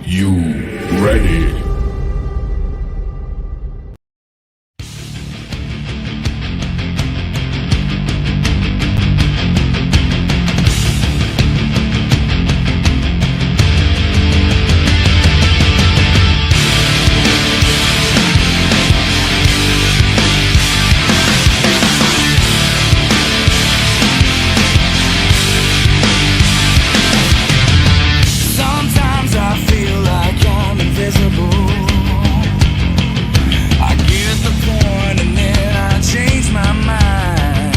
You ready? Sometimes I feel like I'm invisible. I get the point and then I change my mind.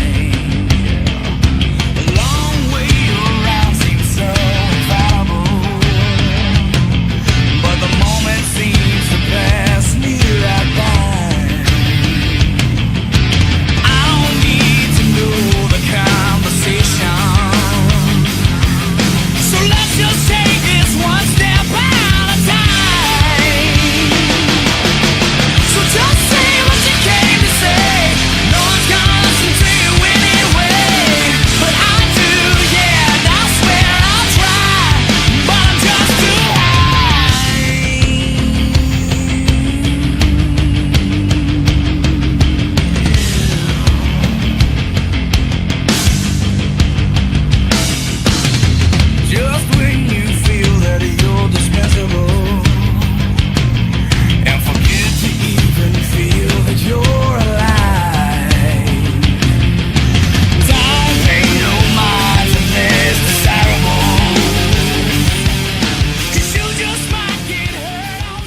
The long way around seems so infallible, but the moment seems to pass me right by. I don't need to know the conversation, so let's just take this one step at a time. So just say what you came to say. No one's gonna listen to you anyway, but I do, yeah, and I swear I'll try, but I'm just too high. Just when you feel that you're dispensable and forget to even feel that you're alive, time pay no mind to this desirable, 'cause you just might get hurt.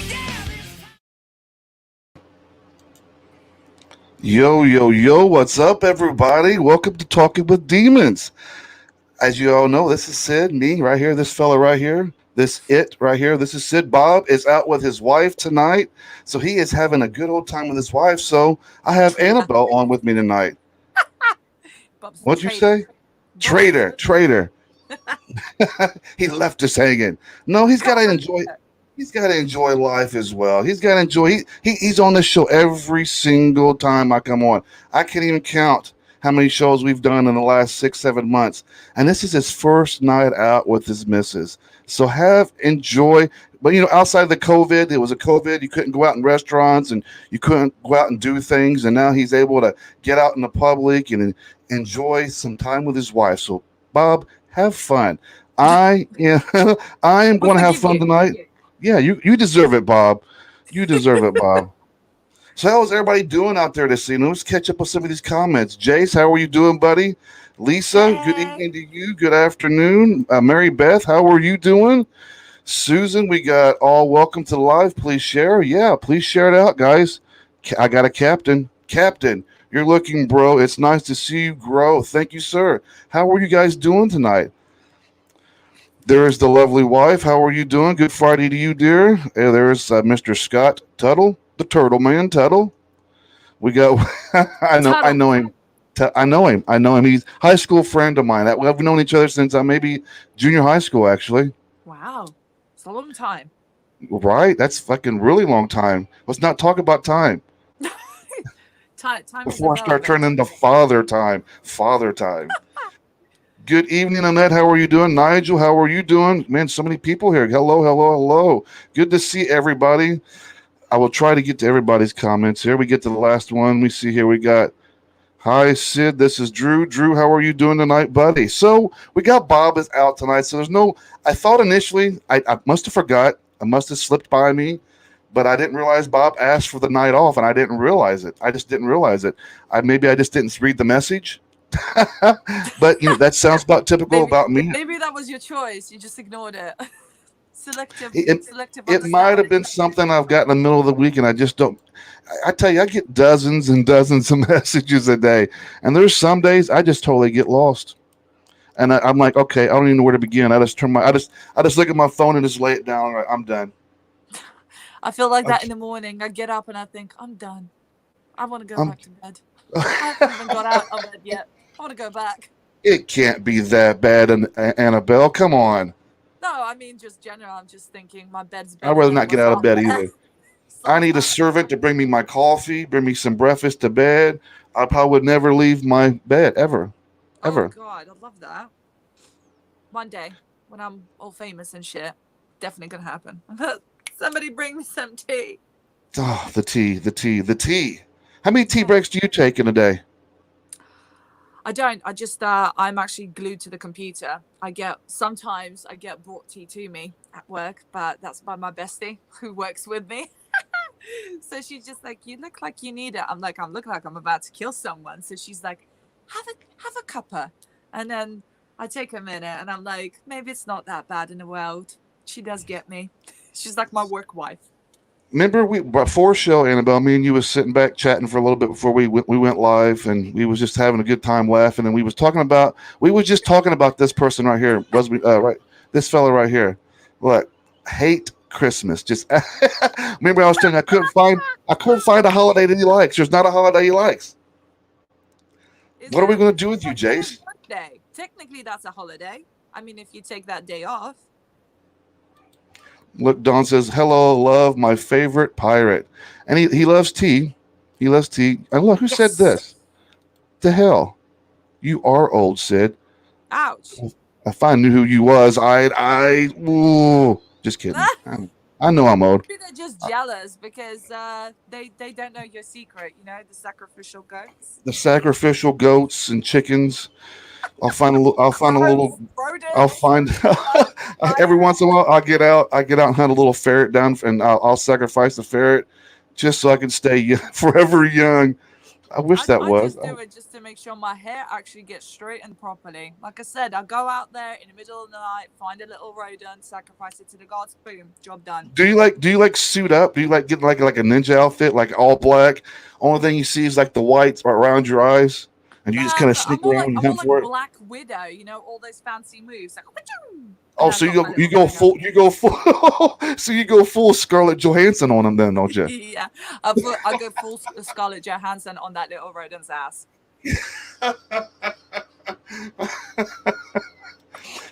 Oh yeah. Yo, what's up, everybody? Welcome to Talking with Demons. As you all know, this is Sid, me right here, this fella right here, this it right here. This is Sid. Bob is out with his wife tonight, so he is having a good old time with his wife. So I have Annabelle on with me tonight. Bob's the What'd you traitor. say? Traitor. He left us hanging. No, he's got to enjoy. He's got to enjoy life as well. He's got to enjoy. He's on this show every single time I come on. I can't even count how many shows we've done in the last 6-7 months, and this is his first night out with his missus. So enjoy. But outside of the COVID, it was a COVID. You couldn't go out in restaurants and you couldn't go out and do things. And now he's able to get out in the public and enjoy some time with his wife. So Bob, have fun. I am going to have fun tonight. Yeah, you deserve it, Bob. You deserve it, Bob. So how is everybody doing out there this evening? Let's catch up with some of these comments. Jace, how are you doing, buddy? Lisa, good evening to you. Good afternoon. Mary Beth, how are you doing? Susan, we got all welcome to the live. Please share. Yeah, please share it out, guys. I got a captain. Captain, you're looking, bro. It's nice to see you grow. Thank you, sir. How are you guys doing tonight? There is the lovely wife. How are you doing? Good Friday to you, dear. There's Mr. Scott Tuttle, the Turtle Man Tuttle. We got. I know him. I know him. He's a high school friend of mine. We've known each other since maybe junior high school, actually. Wow. It's a long time. Right? That's fucking really long time. Let's not talk about time Time before I start turning into father time. Father time. Good evening, Annette. How are you doing? Nigel, how are you doing? Man, so many people here. Hello. Good to see everybody. I will try to get to everybody's comments here. We get to the last one. We see here we got, hi, Sid. This is Drew. Drew, how are you doing tonight, buddy? So we got Bob is out tonight. So I thought initially, I must have forgot. I must have slipped by me. But I didn't realize Bob asked for the night off, and I didn't realize it. I just didn't realize it. Maybe I just didn't read the message. But that sounds about typical about me. Maybe that was your choice. You just ignored it. Selective. It might have been something I've got in the middle of the week, and I just don't. I tell you, I get dozens and dozens of messages a day, and there's some days I just totally get lost, and I'm like, okay, I don't even know where to begin. I just look at my phone and just lay it down. Right, I'm done. I feel like that in the morning. I get up and I think, I'm done. I want to go back to bed. I haven't even got out of bed yet. I want to go back. It can't be that bad, Annabelle. Come on. No, I mean, just general. I'm just thinking my bed's better. I'd rather not get out of bed either. I need a servant to bring me my coffee, bring me some breakfast to bed. I probably would never leave my bed ever. Oh, God, I love that. One day, when I'm all famous and shit, definitely gonna happen. Somebody bring me some tea. Oh, the tea. How many tea breaks do you take in a day? I don't. I just I'm actually glued to the computer. Sometimes I get brought tea to me at work, but that's by my bestie who works with me. So she's just like, you look like you need it. I'm like, I'm looking like I'm about to kill someone. So she's like, have a cuppa. And then I take a minute and I'm like, maybe it's not that bad in the world. She does get me. She's like my work wife. Remember before show, Annabelle, me and you was sitting back chatting for a little bit before we went live, and we was just having a good time laughing, and we was just talking about this person right here, right, this fella right here. Look, hate Christmas. Just remember I was telling you I couldn't find a holiday that he likes. There's not a holiday he likes. What are we going to do with you, Jace? Birthday. Technically, that's a holiday. I mean, if you take that day off. Look, Don says, hello, love, my favorite pirate. And he loves tea. He loves tea. And look, who said this? The hell? You are old, Sid. Ouch. If I knew who you was, ooh, just kidding. I know I'm old. Maybe they're just jealous because they don't know your secret, the sacrificial goats. The sacrificial goats and chickens. I'll find every once in a while I'll get out and hunt a little ferret down, and I'll sacrifice the ferret just so I can stay forever young. I wish that was. I just do it just to make sure my hair actually gets straightened properly. Like I said, I'll go out there in the middle of the night, find a little rodent, sacrifice it to the gods, boom, job done. Do you like suit up? Do you like get like a ninja outfit, like all black? Only thing you see is like the whites around your eyes, and you just kind of sneak around and hunt for it. Black Widow, all those fancy moves. Like, so you go full so you go full Scarlett Johansson on him then, don't you? Yeah, I'll go full Scarlett Johansson on that little rodent's ass.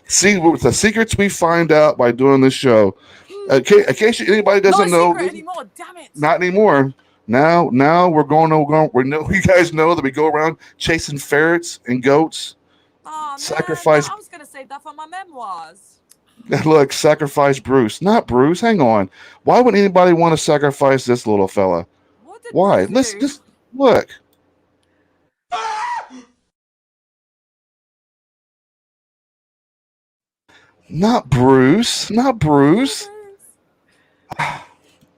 See, the secrets we find out by doing this show. In case anybody doesn't know, anymore. Damn it! Not anymore. Now we're going to. You guys know that we go around chasing ferrets and goats. Oh, sacrifice. Man, I was gonna save that for my memoirs. Look, sacrifice Bruce, not Bruce. Hang on. Why would anybody want to sacrifice this little fella? Why? Let's just look. Not Bruce.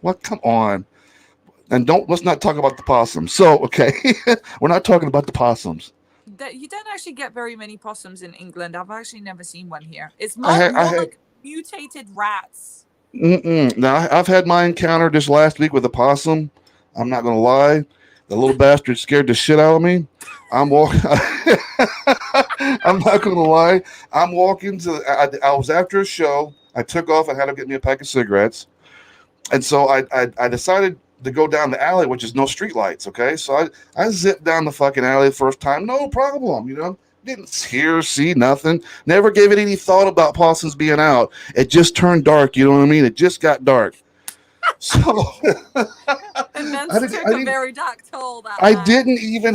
What? Come on. And let's not talk about the possums. So, okay. We're not talking about the possums. You don't actually get very many possums in England. I've actually never seen one here. It's more like mutated rats. Now, I've had my encounter just last week with a possum. I'm not going to lie. The little bastard scared the shit out of me. I'm walking. I'm not going to lie. I'm walking I was after a show. I took off. I had to get me a pack of cigarettes. And so I decided to go down the alley, which is no street lights. Okay. So I zipped down the fucking alley the first time. No problem. Didn't see nothing. Never gave it any thought about possums being out. It just turned dark. You know what I mean? It just got dark. So I took a very dark toll that I didn't even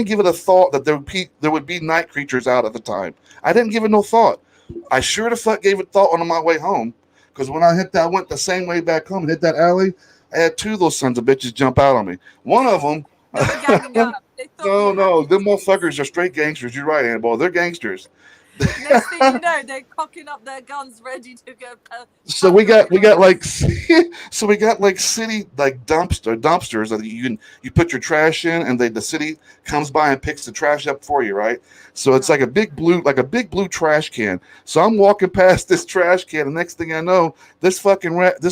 give it a thought that there would be night creatures out at the time. I didn't give it no thought. I sure the fuck gave it thought on my way home, because when I went the same way back home and hit that alley, I had two of those sons of bitches jump out on me. One of them. No, them motherfuckers are straight gangsters. You're right, Annabelle. They're gangsters. Next thing you know, they're cocking up their guns, ready to go. So we got like city dumpsters that you put your trash in, and the city comes by and picks the trash up for you, right? So it's like a big blue trash can. So I'm walking past this trash can, and next thing I know, this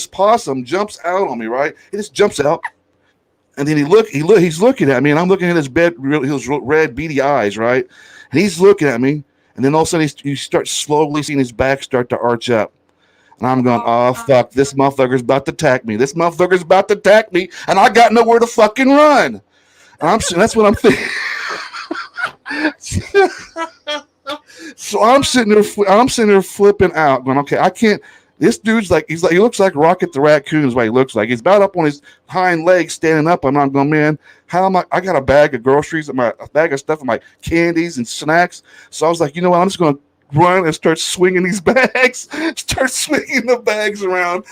possum jumps out on me, right? He just jumps out. And then he's looking at me, and I'm looking at his red beady eyes, right? And he's looking at me. And then all of a sudden, you start slowly seeing his back start to arch up. And I'm going, oh, fuck, this motherfucker's about to attack me. And I got nowhere to fucking run. And that's what I'm thinking. So I'm sitting there flipping out, going, okay, I can't. This dude's he looks like Rocket the Raccoon is what he looks like. He's about up on his hind legs, standing up. I'm not going, man, how am I got a bag of groceries, a bag of stuff, and my candies and snacks. So I was like, you know what? I'm just going to run and start swinging these bags. Start swinging the bags around.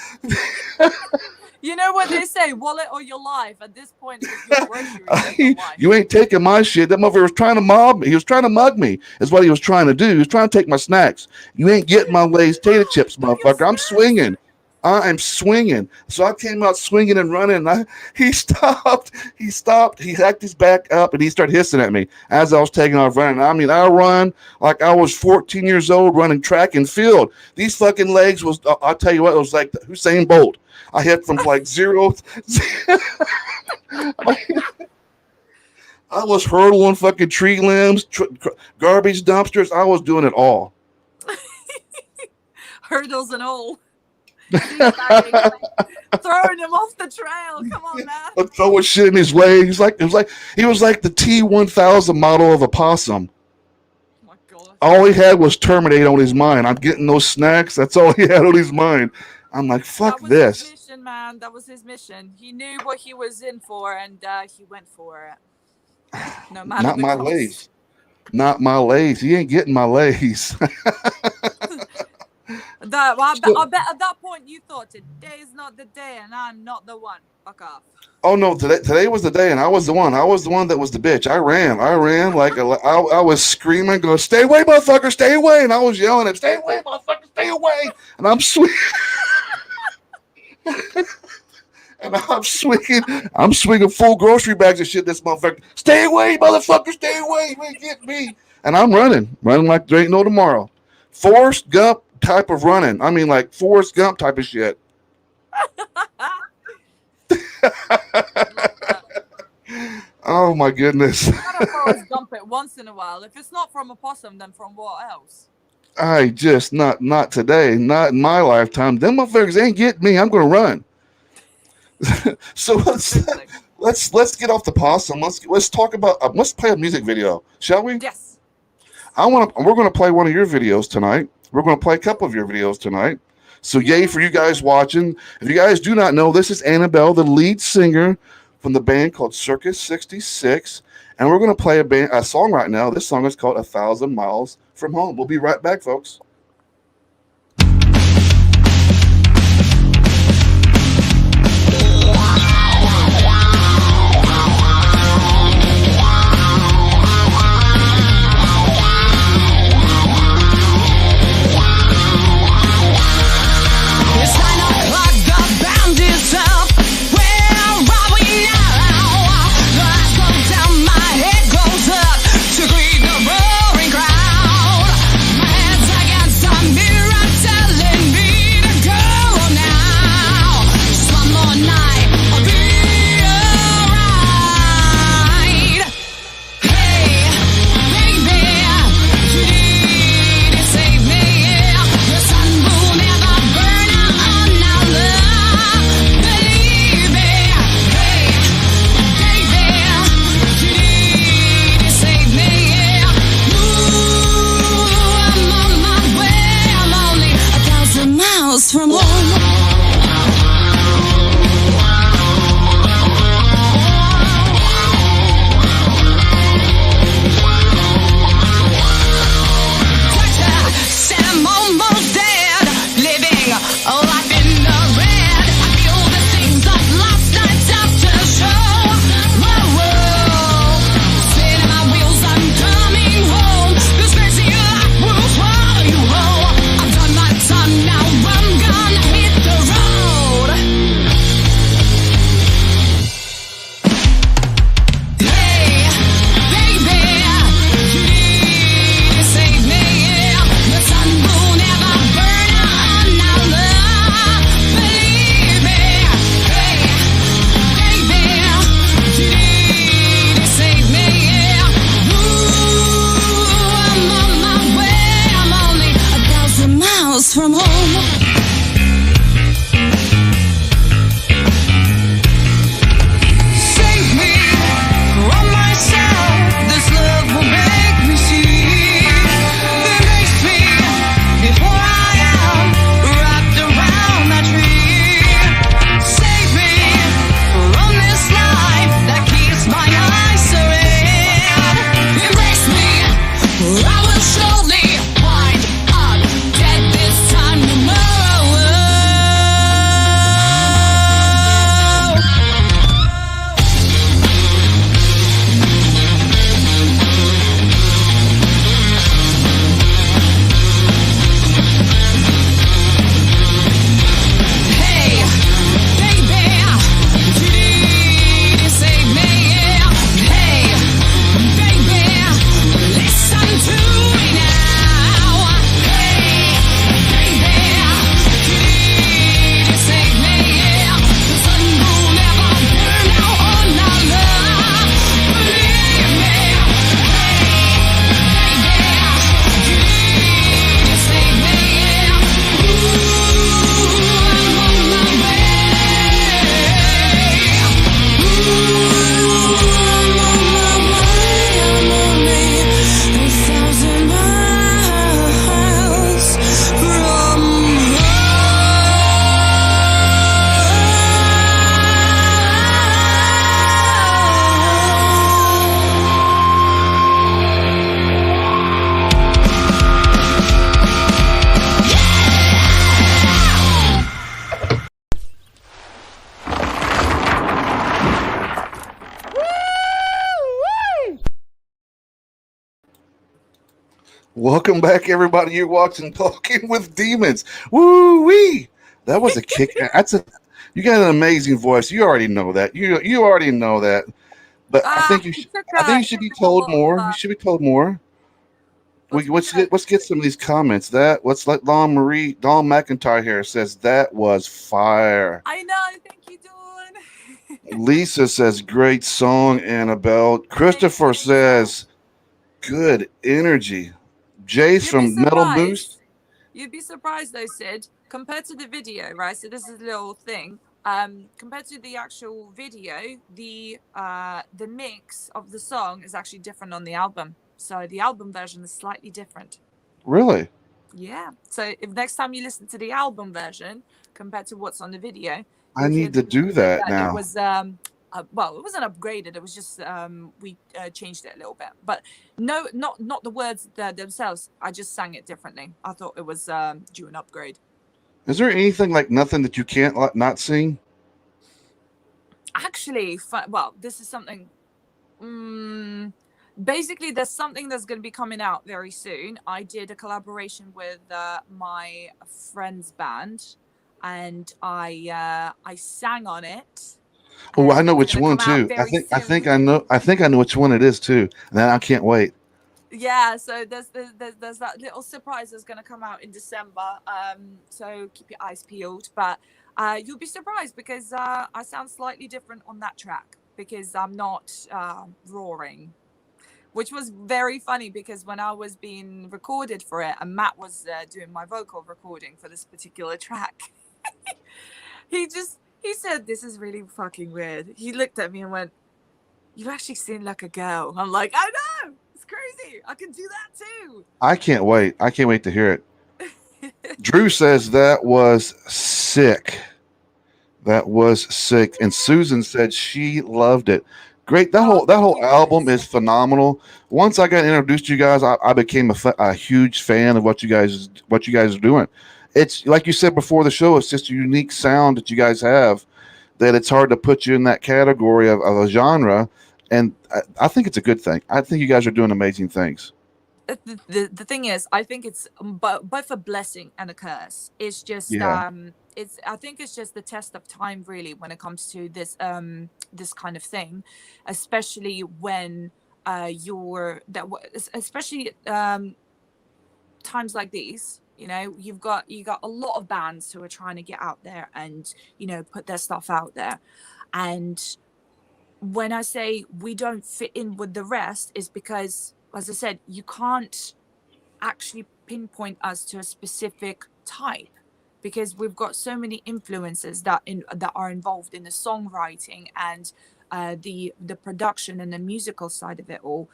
You know what they say, wallet or your life. At this point, it's your groceries or your life. You ain't taking my shit. That motherfucker was trying to mob me. He was trying to mug me. Is what he was trying to do. He was trying to take my snacks. You ain't getting my Lay's tater chips, motherfucker. I'm swinging. I am swinging. So I came out swinging and running. He stopped. He hacked his back up and he started hissing at me as I was taking off running. I mean, I run like I was 14 years old running track and field. These fucking legs was, I'll tell you what, it was like Usain Bolt. I hit from like zero. I was hurdling fucking tree limbs, garbage dumpsters. I was doing it all. Hurdles and all. Throwing him off the trail. Come on, man. Throwing shit in his way. He was like the T-1000 model of a possum. Oh my God. All he had was Terminator on his mind. I'm getting those snacks. That's all he had on his mind. I'm like, fuck this. His mission, man. That was his mission. He knew what he was in for, and he went for it. No matter Not the my cost. Lays. Not my Lays. He ain't getting my Lays. I bet at that point you thought today's not the day, and I'm not the one. Fuck off. Oh no, today was the day, and I was the one. I was the one that was the bitch. I ran like I was screaming, going, "Stay away, motherfucker, stay away!" And I was yelling at, "Stay away, motherfucker, stay away!" And I'm swinging. I'm swinging full grocery bags of shit. This motherfucker, stay away, motherfucker, stay away, you ain't get me. And I'm running like there ain't no tomorrow. Forrest Gump type of running. I mean, like Forrest Gump type of shit. Oh my goodness. You gotta Forrest Gump it once in a while. If it's not from a possum, then from what else? I just not today, not in my lifetime. Them motherfuckers ain't getting me. I'm gonna run. So let's get off the possum. Let's talk about let's play a music video, shall we? Yes. We're gonna play one of your videos tonight. We're gonna play a couple of your videos tonight. So yay for you guys watching. If you guys do not know, this is Annabelle, the lead singer from the band called Circus 66. And we're going to play a song right now. This song is called 1,000 Miles from Home. We'll be right back, folks. It's 9 o'clock, the band is up. Where are we now? The lights go down, my head goes up to greet the roaring crowd. My hands I got Welcome back, everybody. You're watching Talking with Demons. Woo wee! That was a kick. You got an amazing voice. You already know that. You already know that. But It took I think you should be a told lot of more. You should be told more. what's Let's get some of these comments. That let's let Dawn McIntyre here says that was fire. I know. Thank you, Dawn. Lisa says great song, Annabelle. Thank Christopher you, Lisa. says good energy. Jace You'd be from Metal Boost. surprised. You'd be surprised, though, Sid. Compared to the video, right? So this is a little thing. Compared to the actual video, the mix of the song is actually different on the album. So the album version is slightly different. Really? Yeah. So if next time you listen to the album version compared to what's on the video, I you'll hear need to the do difference that It now. was well, it wasn't upgraded. It was just we changed it a little bit, but no, not the words themselves. I just sang it differently. I thought it was due an upgrade. Is there anything like nothing that you can't not sing? Actually, well, this is something. Basically, there's something that's going to be coming out very soon. I did a collaboration with my friend's band, and I sang on it. Oh, I And know it's which gonna one come out too. very soon. I think I know which one it is too. And I can't wait. Yeah, so there's that little surprise that's going to come out in December. So keep your eyes peeled. But you'll be surprised because I sound slightly different on that track because I'm not roaring, which was very funny because when I was being recorded for it and Matt was doing my vocal recording for this particular track, he said, "This is really fucking weird." He looked at me and went, "You actually sing like a girl." I'm like, "I know. It's crazy. I can do that too." I can't wait. I can't wait to hear it. Drew says that was sick. That was sick. And Susan said she loved it. Great. That whole album is phenomenal. Once I got introduced to you guys, I became a huge fan of what you guys are doing. It's like you said before the show. It's just a unique sound that you guys have. That it's hard to put you in that category of a genre, and I think it's a good thing. I think you guys are doing amazing things. The thing is, I think it's both a blessing and a curse. It's just I think it's just the test of time really when it comes to this this kind of thing, especially when especially times like these. You know, you got a lot of bands who are trying to get out there and put their stuff out there, and when I say we don't fit in with the rest, is because, as I said, you can't actually pinpoint us to a specific type because we've got so many influences that are involved in the songwriting and the production and the musical side of it all.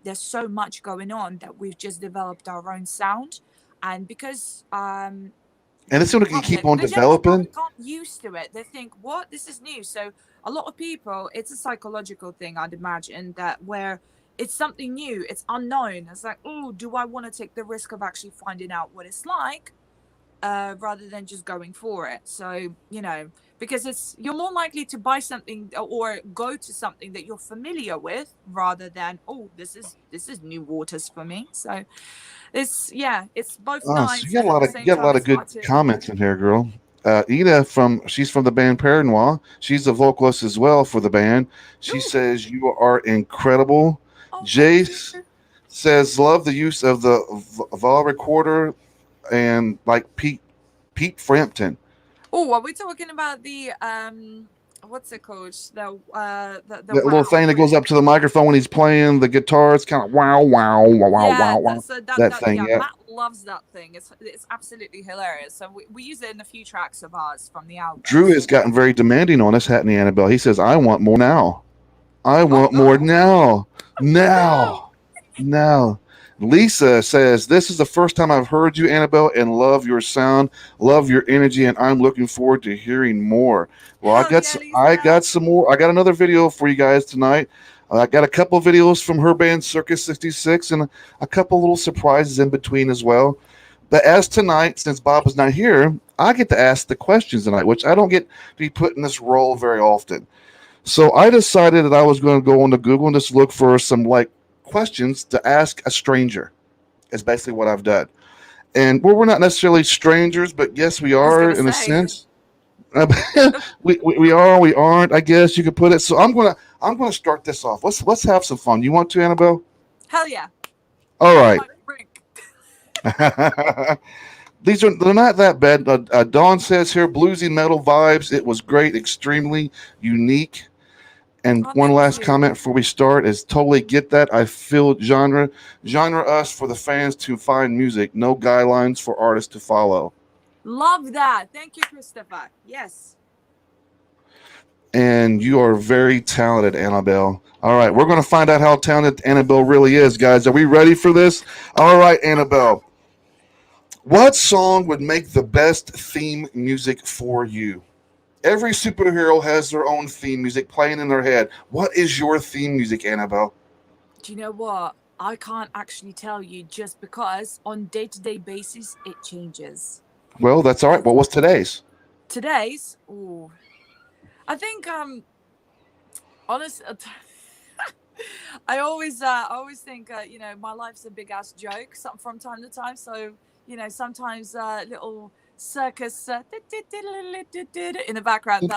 There's so much going on that we've just developed our own sound, and because and it's going to keep on the general developing. public aren't used to it. They think, "What? This is new." So a lot of people, it's a psychological thing, I'd imagine, that where it's something new, it's unknown. It's like, oh, do I want to take the risk of actually finding out what it's like, rather than just going for it? So because you're more likely to buy something or go to something that you're familiar with rather than, oh, this is new waters for me. So it's both nice. So you got a lot of good comments in here, girl. Ina she's from the band Paranoir. She's the vocalist as well for the band. She says you are incredible. Oh, Jace says love the use of the vol recorder and like Pete Frampton. Oh, are we talking about the what's it called? The that little thing that goes up to the microphone when he's playing the guitar. It's kind of wow. That thing. Yeah. Matt loves that thing. It's absolutely hilarious. So we use it in a few tracks of ours from the album. Drew has gotten very demanding on us, hadn't he, Annabelle? He says, "I want more now. I want more now. Now." Lisa says, "This is the first time I've heard you, Annabelle, and love your sound, love your energy, and I'm looking forward to hearing more." Well, I got some more. I got another video for you guys tonight. I got a couple of videos from her band Circus 66 and a couple little surprises in between as well. But as tonight, since Bob is not here, I get to ask the questions tonight, which I don't get to be put in this role very often. So I decided that I was going to go onto Google and just look for some questions to ask a stranger. is basically what I've done. And we're not necessarily strangers, but yes, we I was are gonna in a say. sense. We are, we aren't, I guess you could put it. So I'm gonna start this off. Let's have some fun. You want to, Annabelle? Hell yeah. All Give me right. my drink. They're not that bad. Dawn says here, bluesy metal vibes. It was great, extremely unique. And Oh, one thank last you. comment before we start is totally get that. I feel genre us for the fans to find music. No guidelines for artists to follow. Love that. Thank you, Christopher. Yes. And you are very talented, Annabelle. All right, we're going to find out how talented Annabelle really is, guys. Are we ready for this? All right, Annabelle. What song would make the best theme music for you? Every superhero has their own theme music playing in their head. What is your theme music, Annabelle? Do you know what? I can't actually tell you just because on day-to-day basis it changes. Well, that's all right. What was today's? Today's, I think honest I always think my life's a big ass joke from time to time, so sometimes little circus in the background,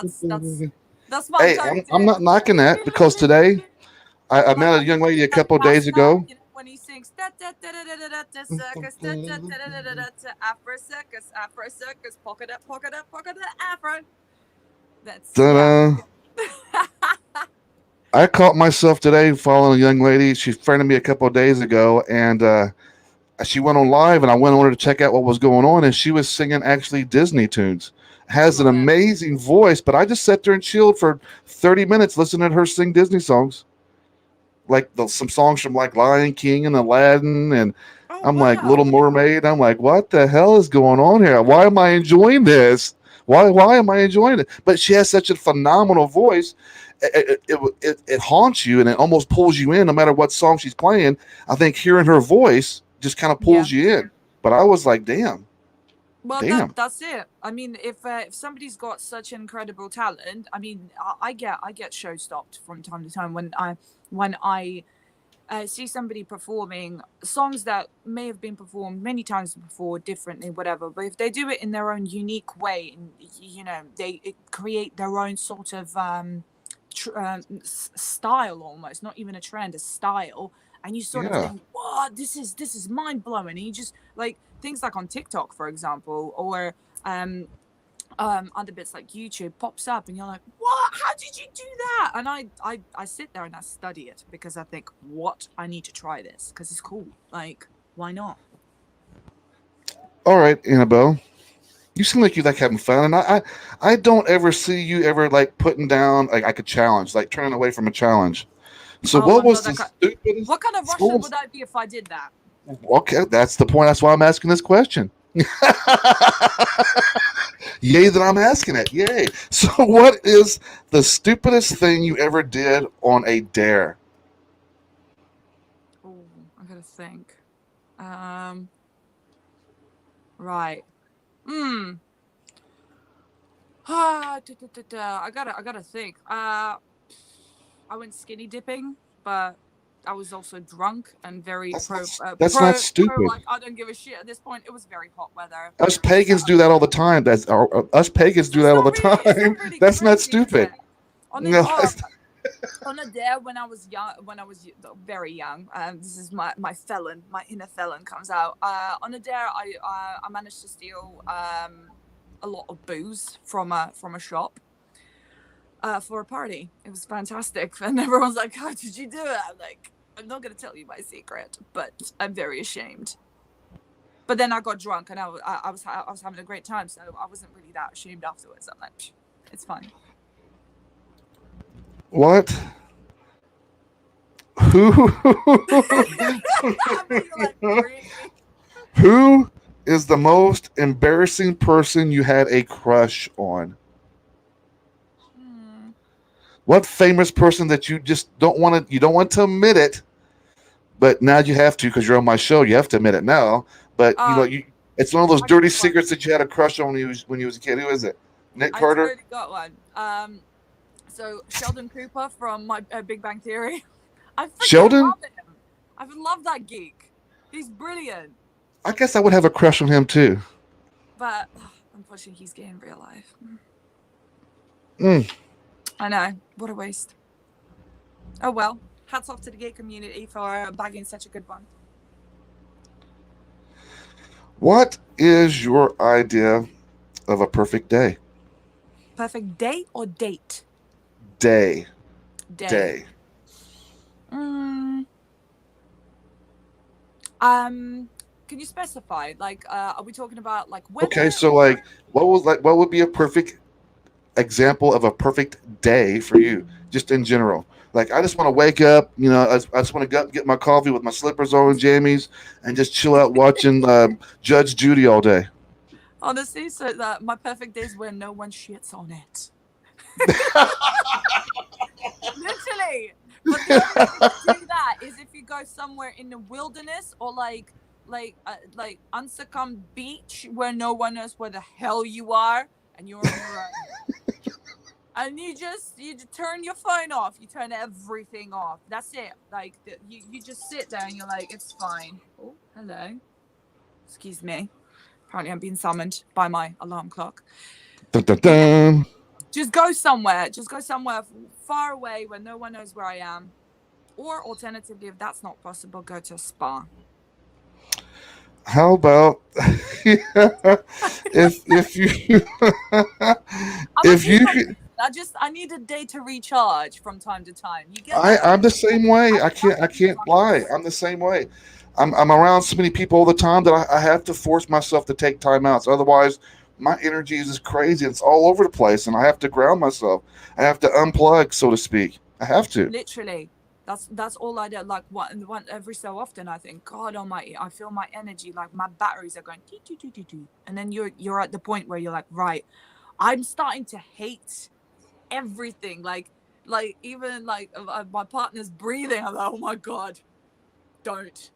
that's my Hey, go I'm to. not knocking that because today I Like met a on young lady a Frank couple of days Pasta, ago. when he sings circus Afro circus, Afro circus, pocket up, Afro. That's yeah. Ta-da. I caught myself today following a young lady. She friended me a couple of days ago, and she went on live, and I went on her to check out what was going on, and she was singing actually Disney tunes. Has an Love it. amazing voice, but I just sat there and chilled for 30 minutes listening to her sing Disney songs, like some songs from like Lion King and Aladdin, and Oh I'm like Little wow. Mermaid. I'm like, what the hell is going on here? Why am I enjoying this? Why am I enjoying it? But she has such a phenomenal voice. It haunts you and it almost pulls you in no matter what song she's playing. I think hearing her voice just kind of Yeah. pulls you in. But I was like, damn, Well, damn. that's it. I mean, if somebody's got such incredible talent, I mean, I get show stopped from time to time when I see somebody performing songs that may have been performed many times before, differently, whatever. But if they do it in their own unique way, and they create their own sort of style, almost not even a trend, a style, and you sort of Yeah. think, "What? This is mind blowing." And you just like things like on TikTok, for example, or other bits like YouTube pops up, and you're like, "What? How did you do that?" And I sit there and I study it because I think, "What? I need to try this because it's cool. Like, why not?" All right, Annabelle. You seem like you like having fun, and I don't ever see you ever like putting down like a challenge, like turning away from a challenge. So Oh, what I'm not was that the kind. stupidest? What kind of What Russian was, would I be if I did that? okay, that's the point. That's why I'm asking this question. Yay that I'm asking it. Yay. So what is the stupidest thing you ever did on a dare? Oh, I gotta think. Um, right. Hmm. I gotta think. I went skinny dipping, but I was also drunk and very That's pro not, that's not stupid. like I don't give a shit at this point. It was very hot weather. Us So pagans do that all the time. Us pagans do that all the it's not time. really That's not crazy, is stupid. it? On a No, oh, on a dare when I was young, very young. This is my inner felon comes out. On a dare, I managed to steal a lot of booze from a shop for a party. It was fantastic, and everyone's like, "How did you do it?" I'm like, "I'm not gonna tell you my secret, but I'm very ashamed." But then I got drunk, and I was having a great time, so I wasn't really that ashamed afterwards. I'm like, it's fine. what? Who? I bet you're like, really? Who is the most embarrassing person you had a crush on? Hmm. What famous person that you just you don't want to admit it, but now you have to because you're on my show. You have to admit it now. But it's one of those I got dirty one. secrets that you had a crush on when you was a kid. Who is it? Nick I Carter? totally got one. So Sheldon Cooper from my Big Bang Theory. I freaking Sheldon? love him. I love that geek. He's brilliant. I guess I would have a crush on him too. But unfortunately, he's gay in real life. Mm. I know. What a waste. Oh well. Hats off to the gay community for bagging such a good one. What is your idea of a perfect day? Perfect day or date? Day. Day. Day. Can you specify? Like, are we talking about like weather? Okay, so like, what would be a perfect example of a perfect day for you, just in general? Like, I just want to wake up, I just want to go get my coffee with my slippers on and jammies and just chill out watching Judge Judy all day. Honestly, so that my perfect day is when no one shits on it. Literally. But the only way to do that is if you go somewhere in the wilderness or like unsuccumbed beach where no one knows where the hell you are and you're on your own. And you turn your phone off. You turn everything off. That's it. Like you just sit there and you're like, it's fine. Oh, hello. Excuse me. Apparently I'm being summoned by my alarm clock. Dun, dun, dun. Just go somewhere far away where no one knows where I am. Or alternatively, if that's not possible, go to a spa. How about if you could, I need a day to recharge from time to time. You get I'm the same way. I can't lie. I'm the same way. I'm around so many people all the time that I have to force myself to take time out. So otherwise, my energy is just crazy. It's all over the place, and I have to ground myself. I have to unplug, so to speak. I have to. Literally. That's all I do. Like one every so often, I think, God Almighty, I feel my energy, like my batteries are going, and then you're at the point where you're like, right, I'm starting to hate everything. Like even like my partner's breathing. I'm like, oh my God, don't.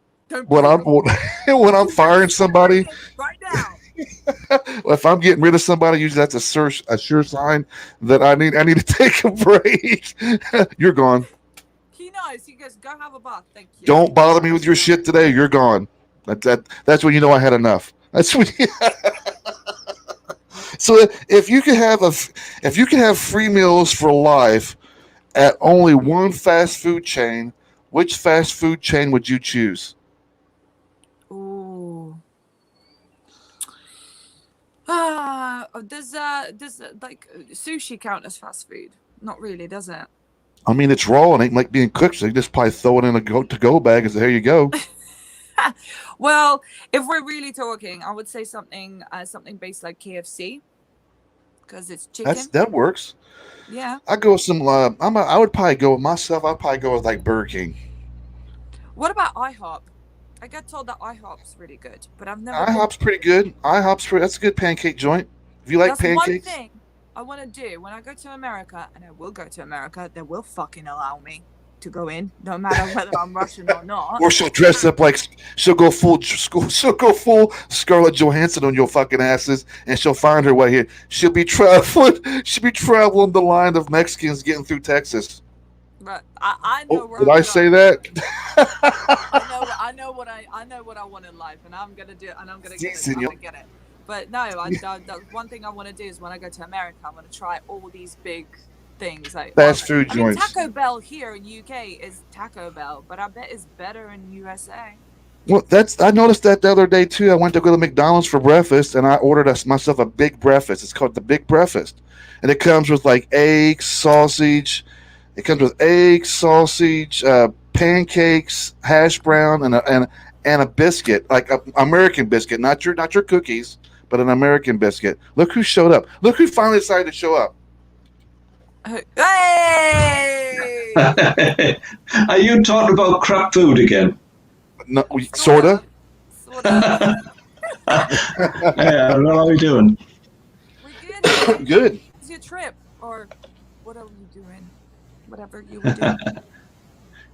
When I'm firing somebody right now. If I'm getting rid of somebody, usually that's a sure sign that I need to take a break. You're gone. He knows. He goes, go have a bath. Thank you. Don't bother me with your shit today. You're gone. That's when you know I had enough. That's when. So if you could have free meals for life at only one fast food chain, which fast food chain would you choose? Ooh. Does like sushi count as fast food? Not really, does it? I mean, it's raw and ain't like being cooked, so you just probably throw it in a to-go bag and say, here you go. Well, if we're really talking, I would say something based like KFC, because it's chicken. That works. Yeah. I go with some. I would probably go with myself. I'd probably go with like Burger King. What about IHOP? I got told that IHOP's really good, but I've never. IHOP's pretty good. That's a good pancake joint. If you like pancakes. One thing I want to do when I go to America, and I will go to America, they will fucking allow me to go in, no matter whether I'm Russian or not. Or she'll dress up like she'll go full Scarlett Johansson on your fucking asses, and she'll find her way here. She'll be traveling the line of Mexicans getting through Texas. But I know where. Did I say that? I know what I want in life, and I'm gonna do it, and I'm gonna get it. But no, the one thing I want to do is when I go to America, I want to try all these big things like fast food joints. Taco Bell here in UK is Taco Bell, but I bet it's better in USA. Well, I noticed that the other day too. I went to go to McDonald's for breakfast, and I ordered myself a big breakfast. It's called the Big Breakfast, and it comes with like eggs, sausage. It comes with eggs, sausage, pancakes, hash brown, and a biscuit, like an American biscuit, not your cookies, but an American biscuit. Look who showed up. Look who finally decided to show up. Hey! Are you talking about crap food again? No, sorta. Yeah, how are you doing? We're good. Good. It's your trip, or what are you doing? Whatever you were doing.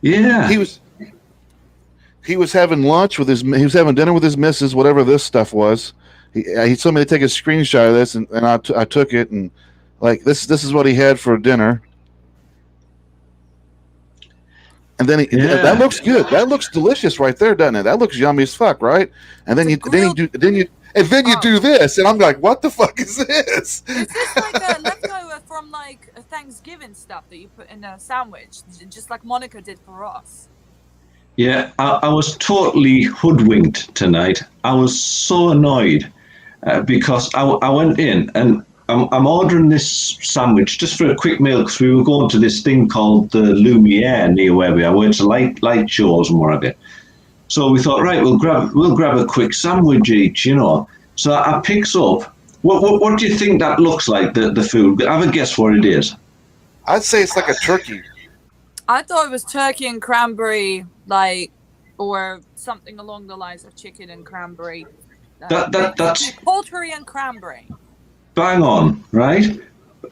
Yeah. He was having lunch with he was having dinner with his missus, whatever this stuff was. He told me to take a screenshot of this, and I took it, and like this is what he had for dinner. And then that looks good. That looks delicious right there, doesn't it? That looks yummy as fuck, right? And then you do this, and I'm like, what the fuck is this? Is this like a leftover from like a Thanksgiving stuff that you put in a sandwich, just like Monica did for us? Yeah, I was totally hoodwinked tonight. I was so annoyed because I went in and I'm ordering this sandwich just for a quick meal because we were going to this thing called the Lumiere near where we are, where it's light shows and whatever. So we thought, right, we'll grab a quick sandwich each, you know. So I picks up. What do you think that looks like? The food? Have a guess what it is. I'd say it's like a turkey. I thought it was turkey and cranberry, or something along the lines of chicken and cranberry. That's poultry and cranberry. Bang on, right?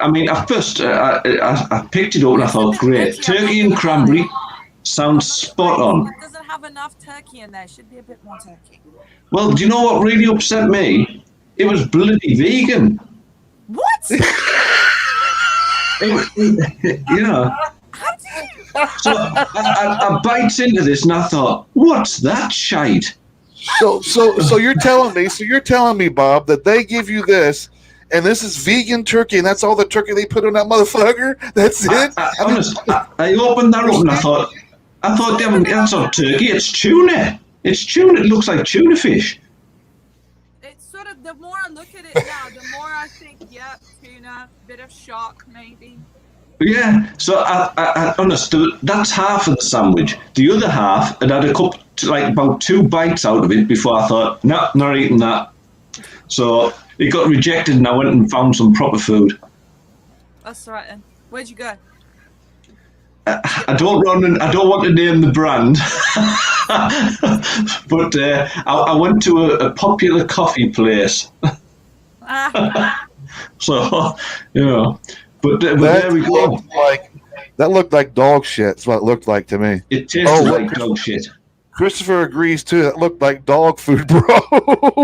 I mean, at first I picked it up and I thought, great, turkey and cranberry sounds spot on. It doesn't have enough turkey in there. Should be a bit more turkey. Well, do you know what really upset me? It was bloody vegan. What? You know. So I bites into this and I thought, what's that shite? So you're telling me, Bob, that they give you this, and this is vegan turkey, and that's all the turkey they put on that motherfucker? That's it? I opened that up and I thought, that's not turkey, it's tuna. It's tuna. It looks like tuna fish. It's sort of, the more I look at it now, the more I think, yeah, tuna, bit of shark maybe. Yeah, so I understood. That's half of the sandwich. The other half, I'd had about 2 bites out of it before I thought, no, not eating that. So it got rejected, and I went and found some proper food. That's right then. Where'd you go? I don't want to name the brand, but I went to a popular coffee place. So, you know. But there we go. That looked like dog shit. That's what it looked like to me. It tasted like dog shit. Christopher agrees too. That looked like dog food, bro.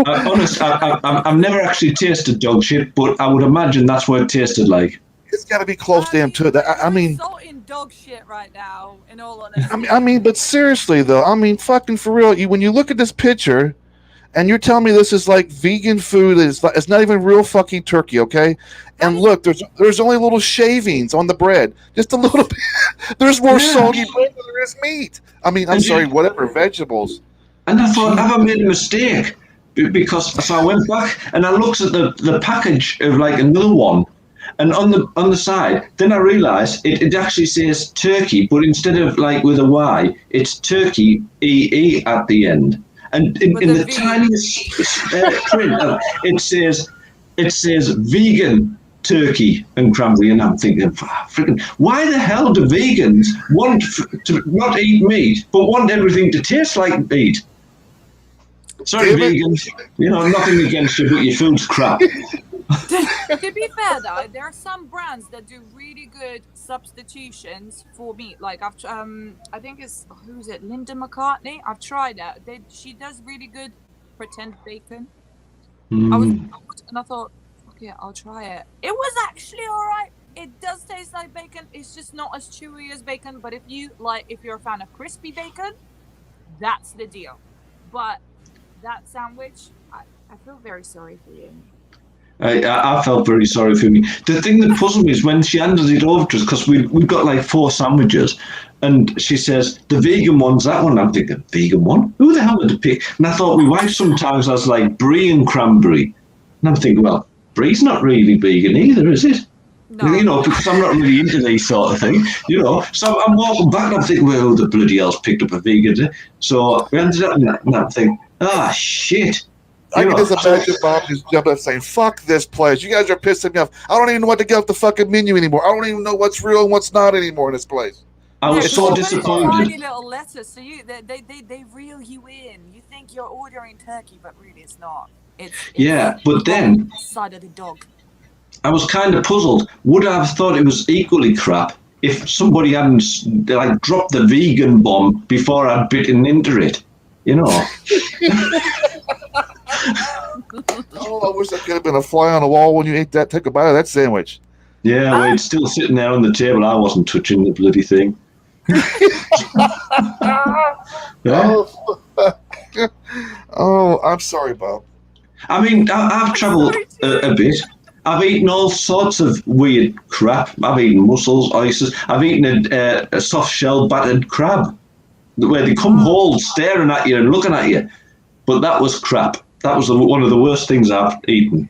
Honestly, I've never actually tasted dog shit, but I would imagine that's what it tasted like. It's got to be close to him too. I mean, insulting dog shit right now. In all honesty. I mean, but seriously though, I mean, fucking for real. When you look at this picture, and you're telling me this is like vegan food, it's not even real fucking turkey, okay? And look, there's only little shavings on the bread, just a little bit. There's more soggy bread than there is meat. I mean, whatever, vegetables. And I thought, have I made a mistake? Because so I went back and I looked at the package of like another one, and on the side, then I realised it actually says turkey, but instead of like with a Y, it's turkey EE at the end. And in the tiniest print, it says vegan turkey and cranberry, and I'm thinking, freaking, why the hell do vegans want to not eat meat, but want everything to taste like meat? Sorry, vegans, nothing against you, but your food's crap. To be fair though, there are some brands that do really good substitutions for meat. Like I think it's Linda McCartney. I've tried that. She does really good pretend bacon. And I thought, okay, I'll try it. It was actually alright. It does taste like bacon. It's just not as chewy as bacon. But if you're a fan of crispy bacon, that's the deal. But that sandwich, I feel very sorry for you. I felt very sorry for me. The thing that puzzled me is when she handed it over to us, because we've got like 4 sandwiches, and she says, the vegan one's that one. I'm thinking, vegan one? Who the hell would it pick? And I thought, my wife sometimes has like brie and cranberry. And I'm thinking, well, brie's not really vegan either, is it? No. Because I'm not really into these sort of things, So I'm walking back and I'm thinking, well, who the bloody hell's picked up a vegan? So we ended up in that, and I'm thinking, shit. I can just imagine Bob just jumping up saying, fuck this place. You guys are pissing me off. I don't even know what to get off the fucking menu anymore. I don't even know what's real and what's not anymore in this place. I was so disappointed. Tiny little letters, so they reel you in. You think you're ordering turkey, but really it's not. It's but then side of the dog. I was kind of puzzled. Would I have thought it was equally crap if somebody hadn't like dropped the vegan bomb before I'd bitten into it? I wish I could have been a fly on the wall when you ate that. Take a bite of that sandwich. Yeah, well, it's still sitting there on the table. I wasn't touching the bloody thing. Yeah. Oh, I'm sorry, Bob. I mean, I've travelled a bit. I've eaten all sorts of weird crap. I've eaten mussels, oysters. I've eaten a soft shell battered crab, where they come whole, staring at you and looking at you. But that was crap. That was one of the worst things I've eaten.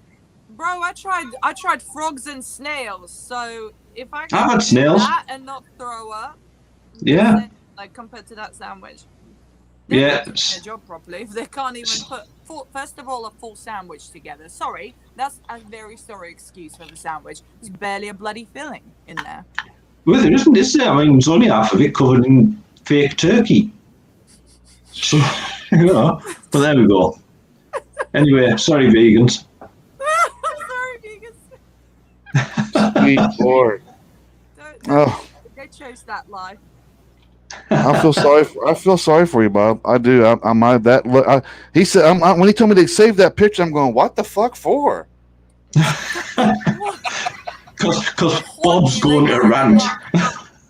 Bro, I tried frogs and snails. So if I I've can had do snails. that and not throw up, Yeah. like compared to that sandwich. Yeah. They're doing their job properly. They can't even put first of all a full sandwich together. Sorry, that's a very sorry excuse for the sandwich. There's barely a bloody filling in there. Well, there isn't, is there? I mean, it's only half of it covered in fake turkey. So, you know, but there we go. Anyway, sorry, vegans. Sorry, vegans. Sweet Lord. Oh. They chose that life. I feel sorry for you, Bob. I do. He said when he told me to save that picture, I'm going, what the fuck for? Because Bob's going to rant.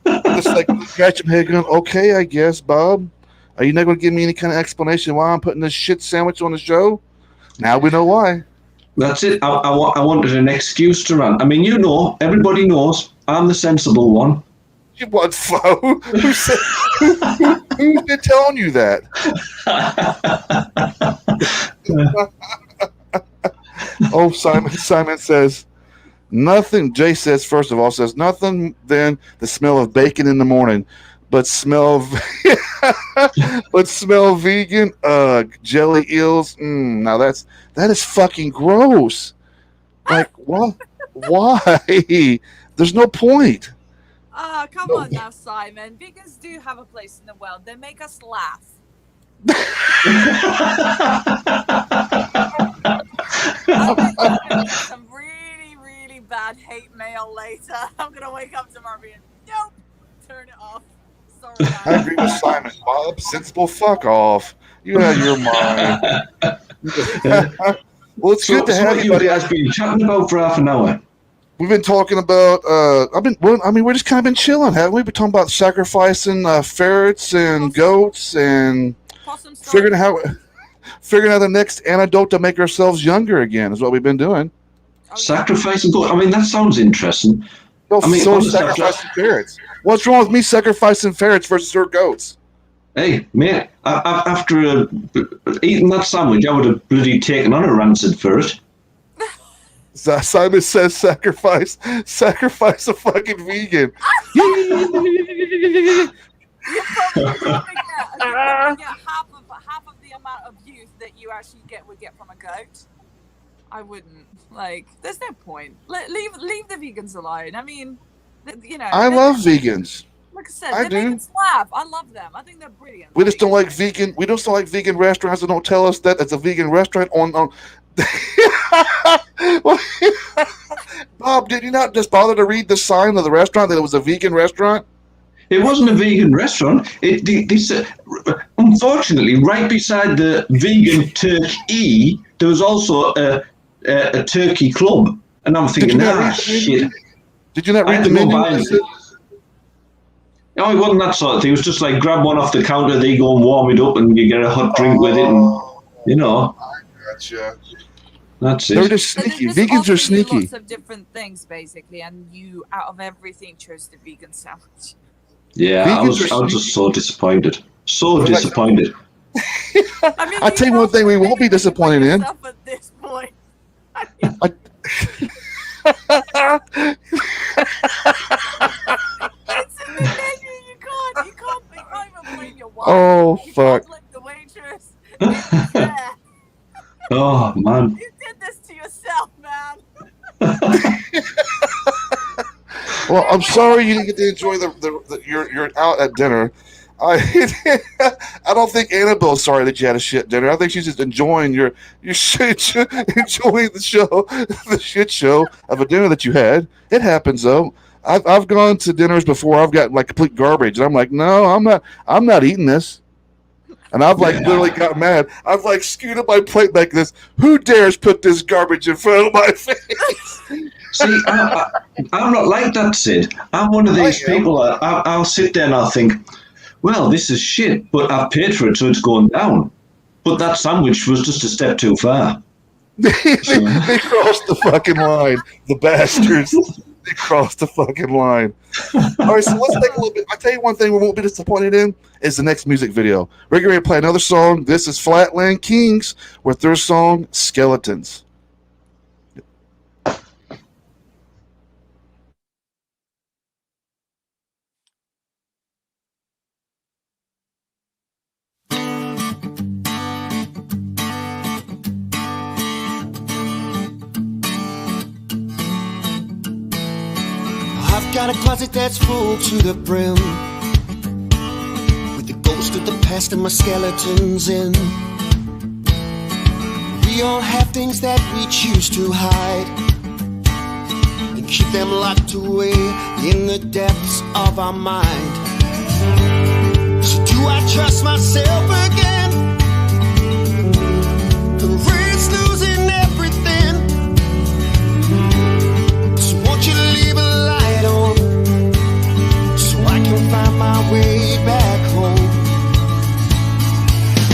Just like scratch my head going, okay, I guess, Bob. Are you not going to give me any kind of explanation why I'm putting this shit sandwich on the show? Now we know why. That's it. I wanted an excuse to rant. I mean, you know, everybody knows I'm the sensible one. You what, Flo? Who's been telling you that? Oh, Simon says, nothing. Jay says, first of all, says, nothing than the smell of bacon in the morning, but smell vegan, jelly eels. Now that is fucking gross. Like, what? Why? There's no point. Come on now, Simon. Vegans do have a place in the world. They make us laugh. Some really, really bad hate mail later. I'm gonna wake up tomorrow being, nope, turn it off. Sorry, guys. I agree with Simon. Bob, sensible fuck off. You have your mind. Well, it's good to have you, buddy. You guys been chatting about for half an hour. We've been talking about. We're just kind of been chilling, haven't we? We've been talking about sacrificing ferrets and goats and figuring out the next antidote to make ourselves younger again. Is what we've been doing. Sacrificing goats. I mean, that sounds interesting. No, I mean, sacrificing ferrets. What's wrong with me sacrificing ferrets versus your goats? Hey, mate, after eating that sandwich, I would have bloody taken on a rancid ferret. Simon says sacrifice a fucking vegan. You probably get half of the amount of youth that you actually would get from a goat. I wouldn't. Like, there's no point. Leave the vegans alone. I mean, you know. I love vegans. Like I said, they make us laugh. I love them. I think they're brilliant. We just don't like vegan. We just don't like vegan restaurants that don't tell us that it's a vegan restaurant on. Bob, did you not just bother to read the sign of the restaurant that it was a vegan restaurant? It wasn't a vegan restaurant. Unfortunately, right beside the vegan turkey, there was also a turkey club, and I'm thinking, shit. Did you not read the menu? No, it wasn't that sort of thing. It was just like grab one off the counter, they go and warm it up, and you get a hot drink with it, and you know. I gotcha. That's it. They're just sneaky. Vegans are sneaky. Lots of different things, basically, and you, out of everything, chose the vegan sandwich. Yeah, I was just so disappointed. So disappointed. I mean, I'll tell you one thing we won't be disappointed in. At this point. It's in the menu. You can't even blame your wife. Oh, fuck. You can't blame the waitress. Oh, man. You did this to yourself, man. Well, I'm sorry you didn't get to enjoy you're out at dinner. I don't think Annabelle's sorry that you had a shit dinner. I think she's just enjoying your shit, enjoying the shit show of a dinner that you had. It happens though. I've gone to dinners before. I've got like complete garbage, and I'm like, no, I'm not eating this. And I've literally got mad. I've like scooted my plate like this. Who dares put this garbage in front of my face? See, I'm not like that, Sid. I'm one of these people. I'll sit there and I'll think, well, this is shit, but I've paid for it, so it's going down. But that sandwich was just a step too far. They crossed the fucking line. The bastards. They crossed the fucking line. All right, so let's take a little bit. I tell you one thing we won't be disappointed in is the next music video. We're going to play another song. This is Flatland Kings with their song Skeletons. I've got a closet that's full to the brim with the ghost of the past and my skeletons in. We all have things that we choose to hide and keep them locked away in the depths of our mind. So do I trust myself again? The risk losing everything. So won't you leave a light on so I can find my way back home?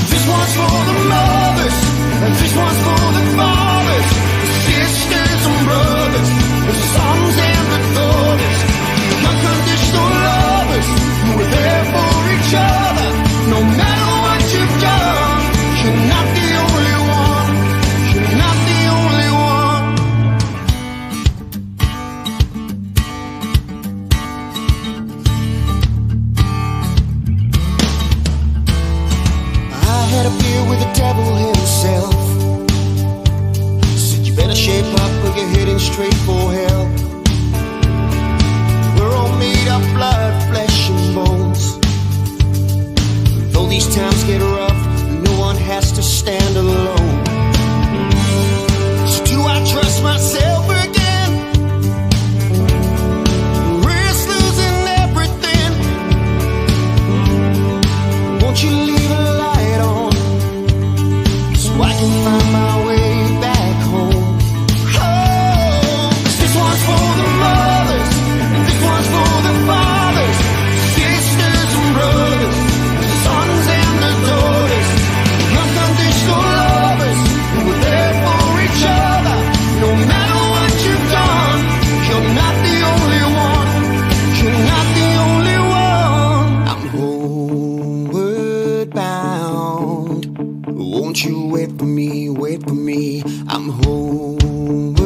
This one's for the mothers, and this one's for the fathers, the sisters and brothers, the sons and the daughters, the unconditional lovers who were there for each other. No matter what you've done, you're not the only one. You're not the only one. I had a beer with the devil himself. Said you better shape up or you're heading straight for hell. We're all made of blood, flesh and bones. Though these times get rough, no one has to stand alone. So do I trust myself again? Risk losing everything. Won't you leave a light on so I can find my way back home? Oh, this one's for the mothers, and this one's for the fathers, sisters and brothers, sons and the daughters, unconditional lovers who were there for each other. No matter what you've done, you're not the only one. You're not the only one. I'm homeward bound. Won't you wait for me, wait for me? I'm homeward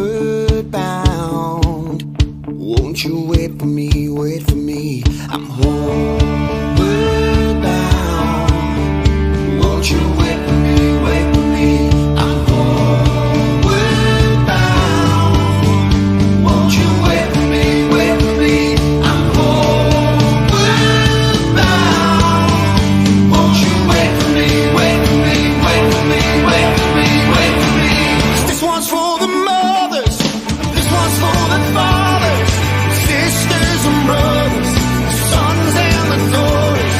bound. Won't you wait for me, wait for me? I'm homeward bound. Won't you wait for me, wait for me? I'm homeward bound. Won't you wait for me, wait for me? I'm homeward bound. Won't you wait for me, wait for me, wait for me, wait for me, wait for me? This one's for the mothers, this one's for the fathers, sisters and brothers, sons and the daughters,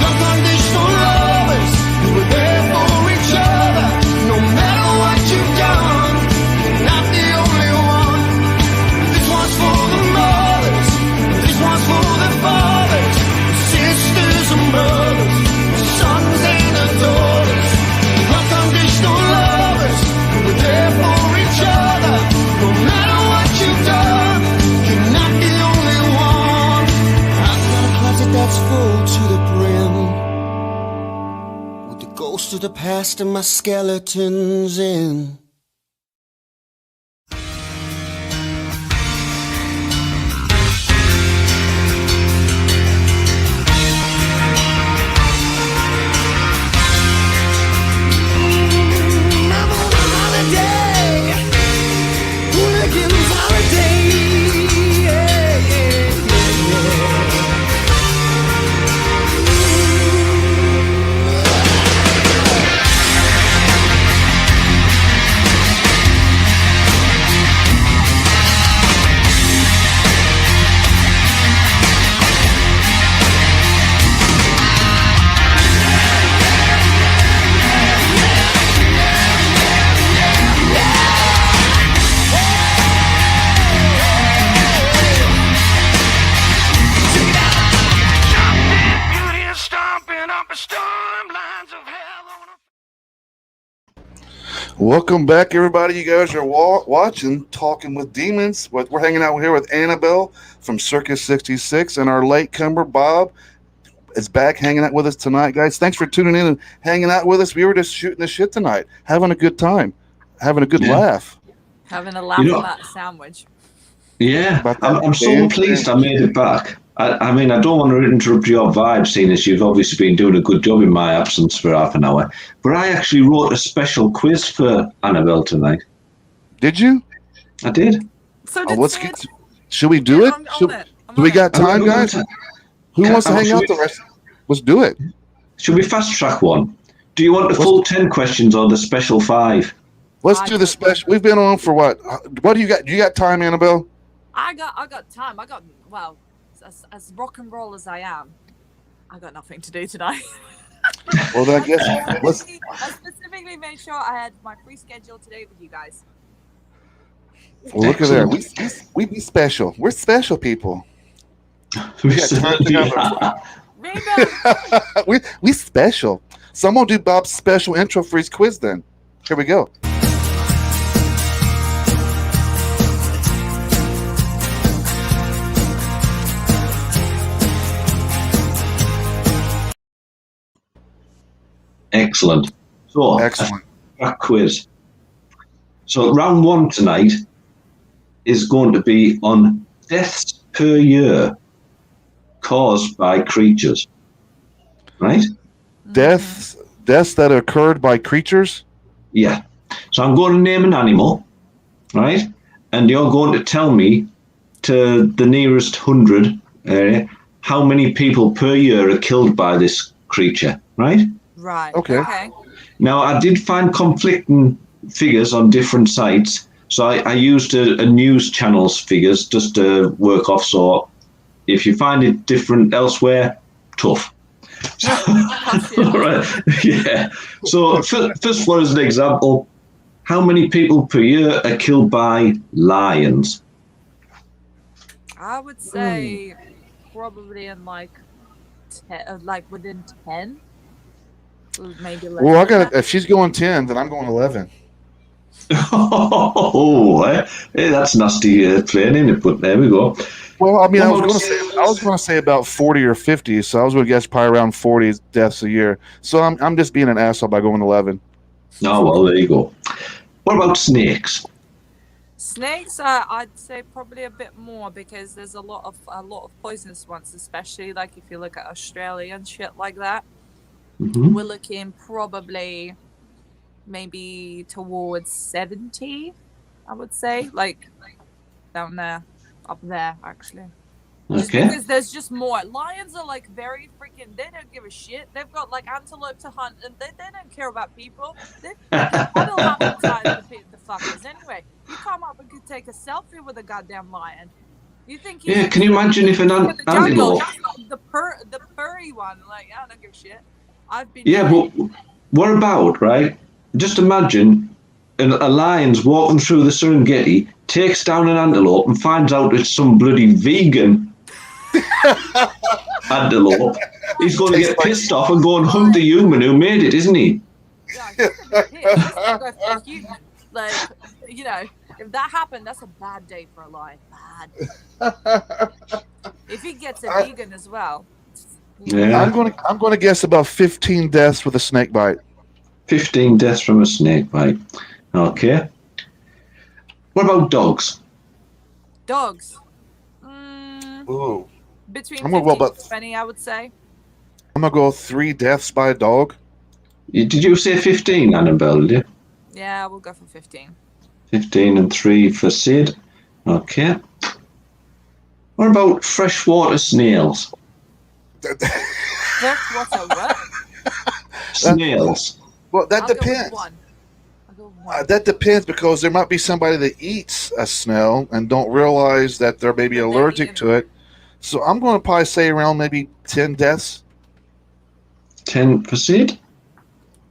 unconditional lovers who were there for each other. No matter what you've done, you're not the only one. This one's for the mothers, this one's for the fathers, sisters and brothers, sons and the daughters, unconditional lovers who were there for each other. No matter what you've done, you're not the only one. I've got a closet that's full to the brim with the ghost of the past and my skeletons in. I'm on a holiday, hooligan's holiday. Yeah, yeah, yeah. Welcome back, everybody. You guys are watching Talking with Demons. We're hanging out here with Annabelle from Circus 66, and our latecomer Bob is back hanging out with us tonight, guys. Thanks for tuning in and hanging out with us. We were just shooting the shit tonight, having a good time, having a good laugh. Having a laugh You know- about a sandwich. Yeah, About that I'm so damn pleased I thing. made it back. I mean, I don't want to interrupt your vibe, seeing as you've obviously been doing a good job in my absence for half an hour. But I actually wrote a special quiz for Annabelle tonight. Did you? I did. So Oh, did let's Sid. get. Should we do it? I'm Should- on it. I'm do on we it. got time, guys? Who wants to hang should out we- the rest? Let's do it. Should we fast track one? Do you want the full 10 questions or the special 5? Let's I do the don't- special. We've been on for what? What do you got? You got time, Annabelle? I got time. Well, as rock and roll as I am, I got nothing to do tonight. Well, then I guess let's. I specifically made sure I had my free schedule today with you guys. Well, look at there. Excellent. We be special. We're special people. We got time together. Rainbow. we special. So I'm gonna do Bob's special intro for his quiz. Then here we go. Excellent. So, Excellent. a quiz. So, round 1 tonight is going to be on deaths per year caused by creatures. Right? Deaths that occurred by creatures. Yeah. So, I'm going to name an animal, right? And you're going to tell me to the nearest 100 how many people per year are killed by this creature, right? Right. Okay. Now, I did find conflicting figures on different sites, so I used a news channel's figures just to work off. So if you find it different elsewhere, tough. Right. Yeah. So first one as an example, how many people per year are killed by lions? I would say probably in like within 10. Maybe less. Well, I than got. If she's going 10, then I'm going 11. Oh, hey, that's nasty playing, isn't it? But there we go. Well, I mean, I Well, was going to say about 40 or 50. So I was going to guess probably around 40 deaths a year. So I'm just being an asshole by going 11. Oh, well, there you go. What about snakes? Snakes, I'd say probably a bit more because there's a lot of poisonous ones, especially like if you look at Australia and shit like that. Mhm. We're looking probably maybe towards 70, I would say, like down there, up there actually. Just Okay. because there's just more. Lions are like very freaking. They don't give a shit. They've got like antelope to hunt, and they don't care about people. They cuddle half the time the fuckers. Anyway, you come up and could take a selfie with a goddamn lion. You think? Yeah, can you imagine if an in the jungle, antelope? the furry one? Like, I don't give a shit. I've been. Yeah, but what about, right? Just imagine a lion's walking through the Serengeti, takes down an antelope and finds out it's some bloody vegan antelope. He's going to get pissed off and go and hunt the human who made it, isn't he? Yeah, he's gonna be pissed. He's gonna go for a human. Like, you know, if that happened, that's a bad day for a lion. Bad. If he gets a vegan as well. Yeah. I'm going to guess about 15 deaths with a snake bite. 15 deaths from a snake bite. Okay. What about dogs? Dogs. Ooh. Between I'm gonna 15 go about- and 20, I would say. I'm going to go 3 deaths by a dog. Did you say 15, Annabelle? Did you? Yeah, we'll go for 15. 15 and 3 for Sid. Okay. What about freshwater snails? Freshwater what? Snails. Well, that I'll go with depends. one. I'll go with one. That depends because there might be somebody that eats a snail and don't realize that they're maybe That they're allergic eating to it. So I'm going to probably say around maybe 10 deaths. 10 for Sid.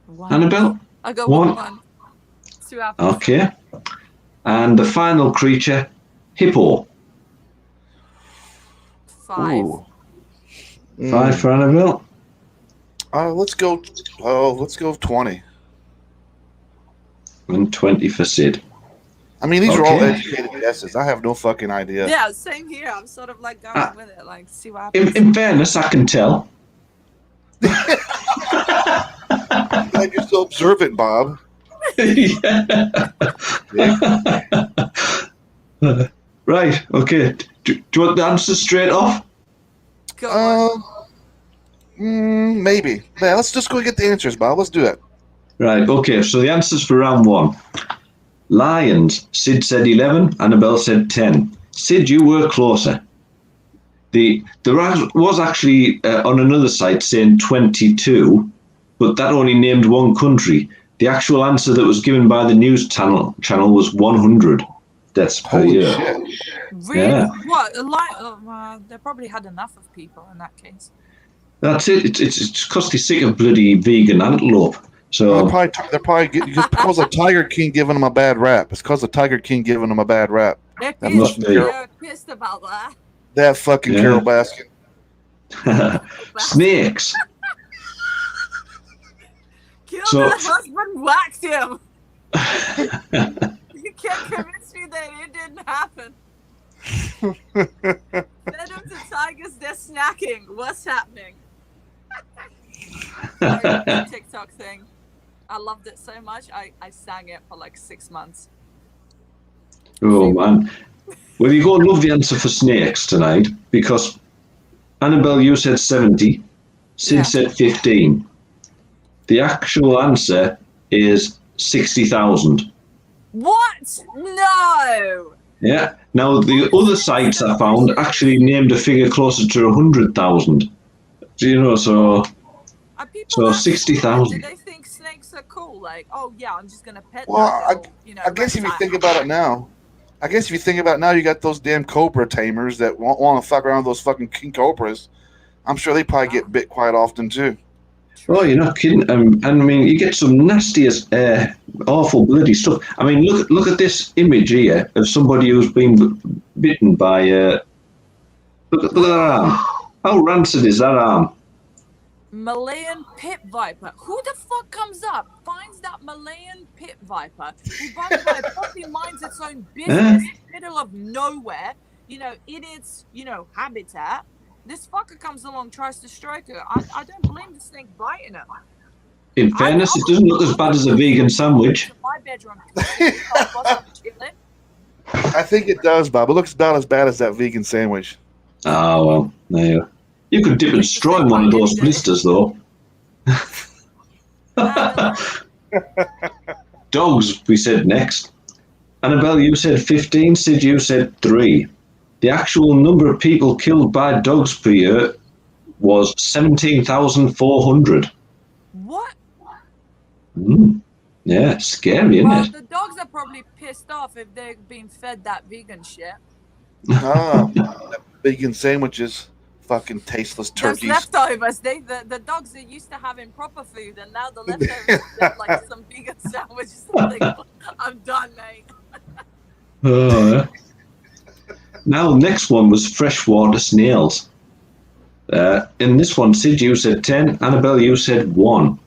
One. Annabelle? I'll go One. with one. 2 apples. Okay. And the final creature, hippo. 5. Ooh. 5 for Annabelle. Let's go 20. And 20 for Sid. I mean, these are all Okay. educated guesses. I have no fucking idea. Yeah, same here. I'm sort of like going with it, like see what happens. In fairness, I can tell. Like, you're so observant, Bob. Right, okay. Do you want the answers straight off? Go on. Maybe. Yeah, let's just go get the answers, Bob. Let's do it. Right, okay, so the answers for round one. Lions, Sid said 11, Annabelle said 10. Sid, you were closer. There was actually on another site saying 22, but that only named one country. The actual answer that was given by the news channel was 100 deaths per Holy year. shit. Really? Yeah. What? They probably had enough of people in that case. That's it. It's because they're sick of bloody vegan antelope. So They're probably because the Tiger King giving them a bad rap. It's because the Tiger King giving them a bad rap. They're That pissed. must be- They're pissed about that. That fucking Yeah. Carol Baskin. snakes. Kill So- the husband, whacked him. You can't convince me that it didn't happen. Fed him to tigers, they're snacking. What's happening? Sorry, the TikTok thing. I loved it so much. I sang it for like 6 months. Oh man. Well, you're going to love the answer for snakes tonight because Annabelle, you said 70. Sid Yeah. said 15. The actual answer is 60,000. What? No. Yeah. Now, the other sites I found actually named a figure closer to 100,000. Do you know, so Are people So that 60,000. stupid? Do they think snakes are cool? Like, oh yeah, I'm just gonna pet Well, that little, I guess if you reptile. think about it now, you got those damn cobra tamers that want to fuck around with those fucking king cobras. I'm sure they probably get bit quite often too. oh, you're not kidding. And I mean, you get some nastiest, awful, bloody stuff. I mean, look at this image here of somebody who's been bitten by. Look at that arm. How rancid is that arm? Malayan pit viper. Who the fuck comes up, finds that Malayan pit viper, who by the way probably minds its own business in the middle of nowhere, in its, habitat. This fucker comes along, tries to strike her. I don't blame the snake biting her. In fairness, it doesn't look as bad as a vegan sandwich. To my bedroom. Chilling. I think it does, Bob. It looks about as bad as that vegan sandwich. Oh, well, there you go. You could dip and straw in one of those blisters, though. Dogs, we said next. Annabelle, you said 15. Sid, you said 3. The actual number of people killed by dogs per year was 17,400. What? Yeah, scary, isn't Well, it? the dogs are probably pissed off if they're being fed that vegan shit. Vegan sandwiches, fucking tasteless There's turkeys. leftovers. The dogs are used to having proper food, and now the leftovers are like some vegan sandwiches. I'm done, mate. Oh, yeah. Now, the next one was freshwater snails. In this one, Sid, you said 10. Annabelle, you said 1.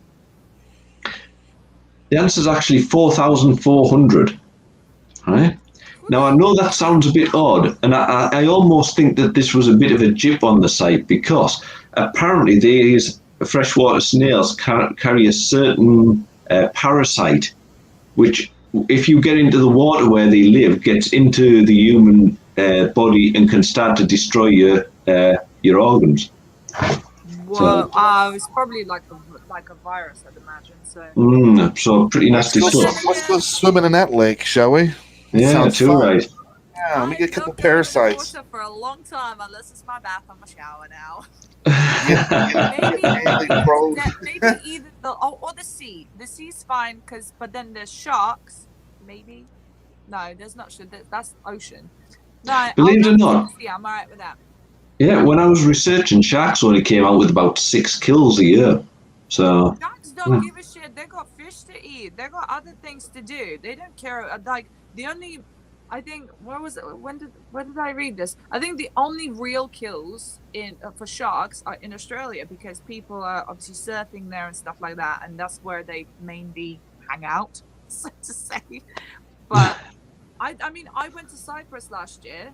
The answer is actually 4,400. Right? Now, I know that sounds a bit odd, and I almost think that this was a bit of a jip on the site because apparently these freshwater snails carry a certain parasite, which, if you get into the water where they live, gets into the human body and can start to destroy your organs. Whoa! It's probably like a virus, I'd imagine. So pretty nasty stuff. Let's go swimming in that lake, shall we? Yeah, Sounds too fun. Yeah, right. let me get a couple I've not been in the parasites. water for a long time, unless it's my bath or my shower now. Maybe either or the sea. The sea's fine, but then there's sharks. Maybe. No, there's not. That's ocean. No, Believe it or not. Yeah, I'm alright with that. Yeah, when I was researching, sharks only came out with about 6 kills a year. So Sharks don't give a shit. They got fish to eat. They got other things to do. They don't care. Like the only, I think, where was it? When did I read this? I think the only real kills for sharks are in Australia because people are obviously surfing there and stuff like that, and that's where they mainly hang out. so to say. But I mean, I went to Cyprus last year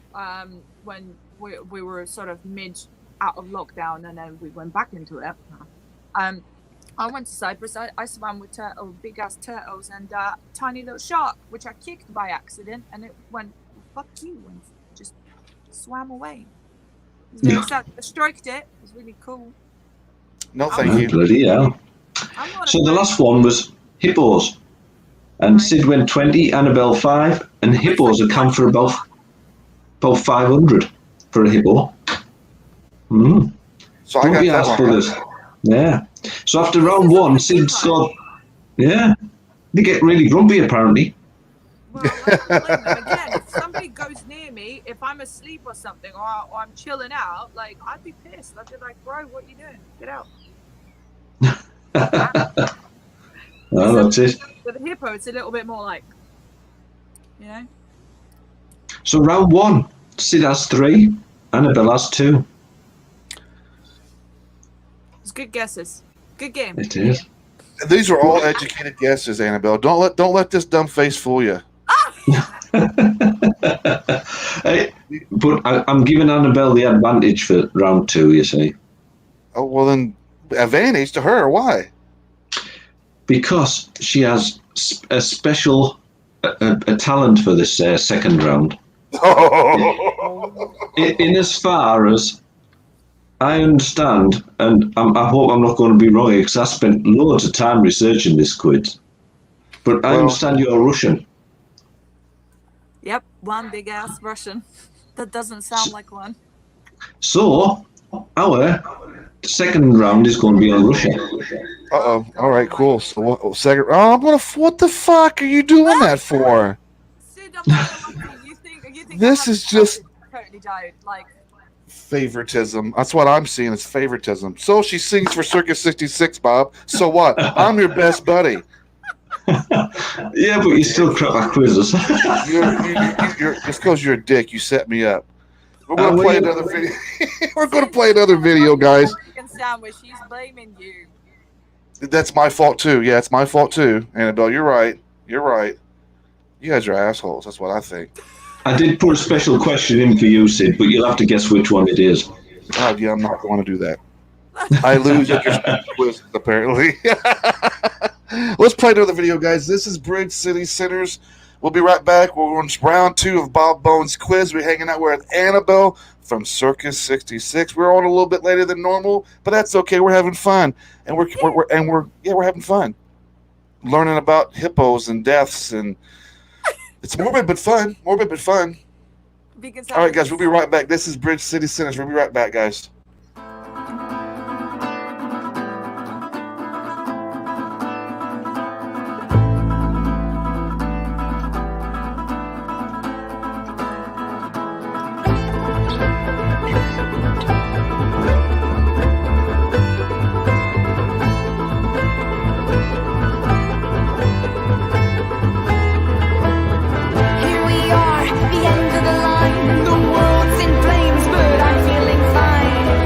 when we were sort of mid out of lockdown, and then we went back into it. I went to Cyprus. I swam with big ass turtles and tiny little shark, which I kicked by accident, and it went fuck you and just swam away. It was very sad. I stroked it. It was really cool. No, thank you. Bloody hell. So the last one was hippos. And Sid went 20, Annabelle 5, and hippos account for about 500 for a hippo. Mm. So I got that one. Right. Yeah. So after round 1, Sid scored. Yeah. They get really grumpy apparently. Well, again, if somebody goes near me, if I'm asleep or something, or I'm chilling out, like, I'd be pissed. I'd be like, bro, what are you doing? Get out. Well, that's it. With a hippo, it's a little bit more like, you know. So round 1, Sid has 3, Annabelle has 2. It's good guesses. Good game. It is. These are all educated guesses, Annabelle. Don't let this dumb face fool you. Hey, but I'm giving Annabelle the advantage for round 2, you see. Oh, well then, advantage to her. Why? Because she has a special a talent for this second round. In as far as I understand, and I hope I'm not going to be wrong here, because I spent loads of time researching this quiz, but I understand you're Russian. Yep, one big ass Russian. That doesn't sound like one. So, our second round is going to be on Russia. Uh-oh. All right, cool. So what the fuck are you doing that for? Sid, I'm not gonna lie to you. You think This I is just totally died. Like, favoritism. That's what I'm seeing. It's favoritism. So she sings for Circus 66, Bob. So what? I'm your best buddy. Yeah, but you still crap at quizzes. You're just because you're a dick, you set me up. We're going to play another video. We're going to play another video, guys. chicken sandwich. He's blaming you. That's my fault too. Yeah, it's my fault too, Annabelle. You're right. You're right. You guys are assholes. That's what I think. I did put a special question in for you, Sid, but you'll have to guess which one it is. Oh, yeah, I'm not going to do that. I lose at your quiz, apparently. Let's play another video, guys. This is Bridge City Sinners. We'll be right back. We're on round 2 of Bob Bones Quiz. We're hanging out with Annabelle from Circus 66. We're on a little bit later than normal, but that's okay. We're having fun, and we're having fun, learning about hippos and deaths, and it's morbid but fun. Morbid but fun. All right, guys. We'll be right back. This is Bridge City Sinners. We'll be right back, guys. Here we are, the end of the line. The world's in flames, but I'm feeling fine.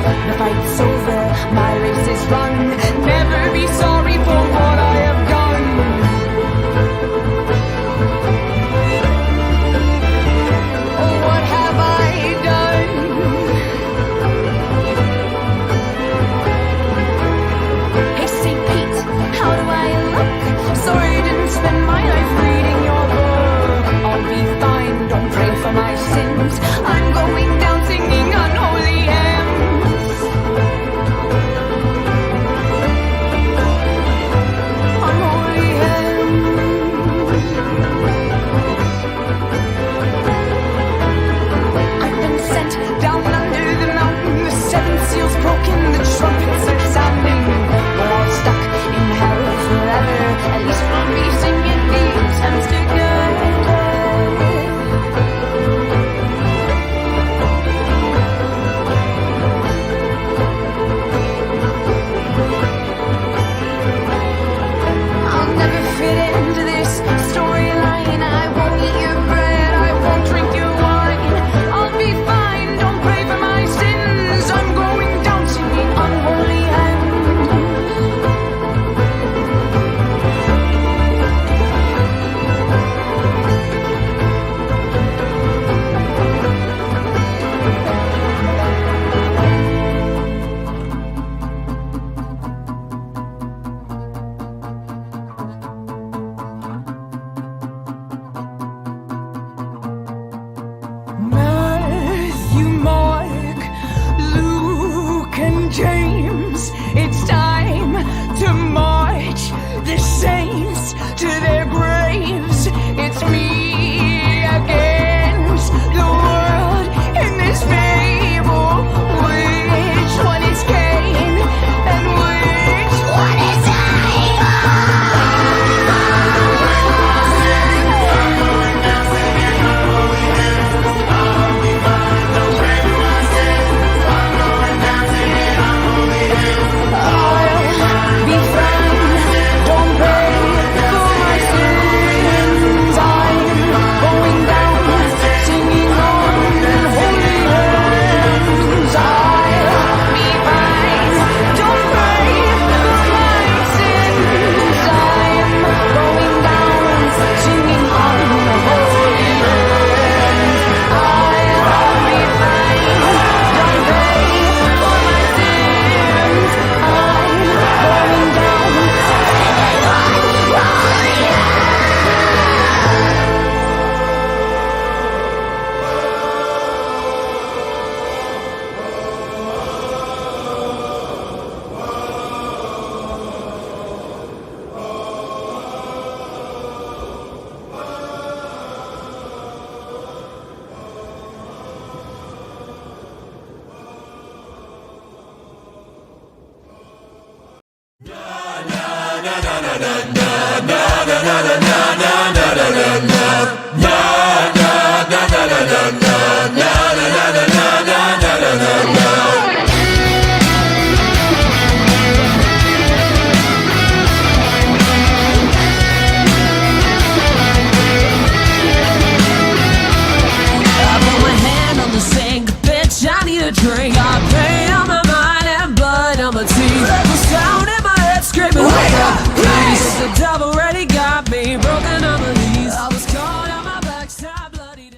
I put my hand on the sink, bitch, I need a drink. I pain on my mind and blood on my teeth. The sound in my head screaming, wake up, please. The devil already got me broken on my knees. I was caught on my backside, bloodied.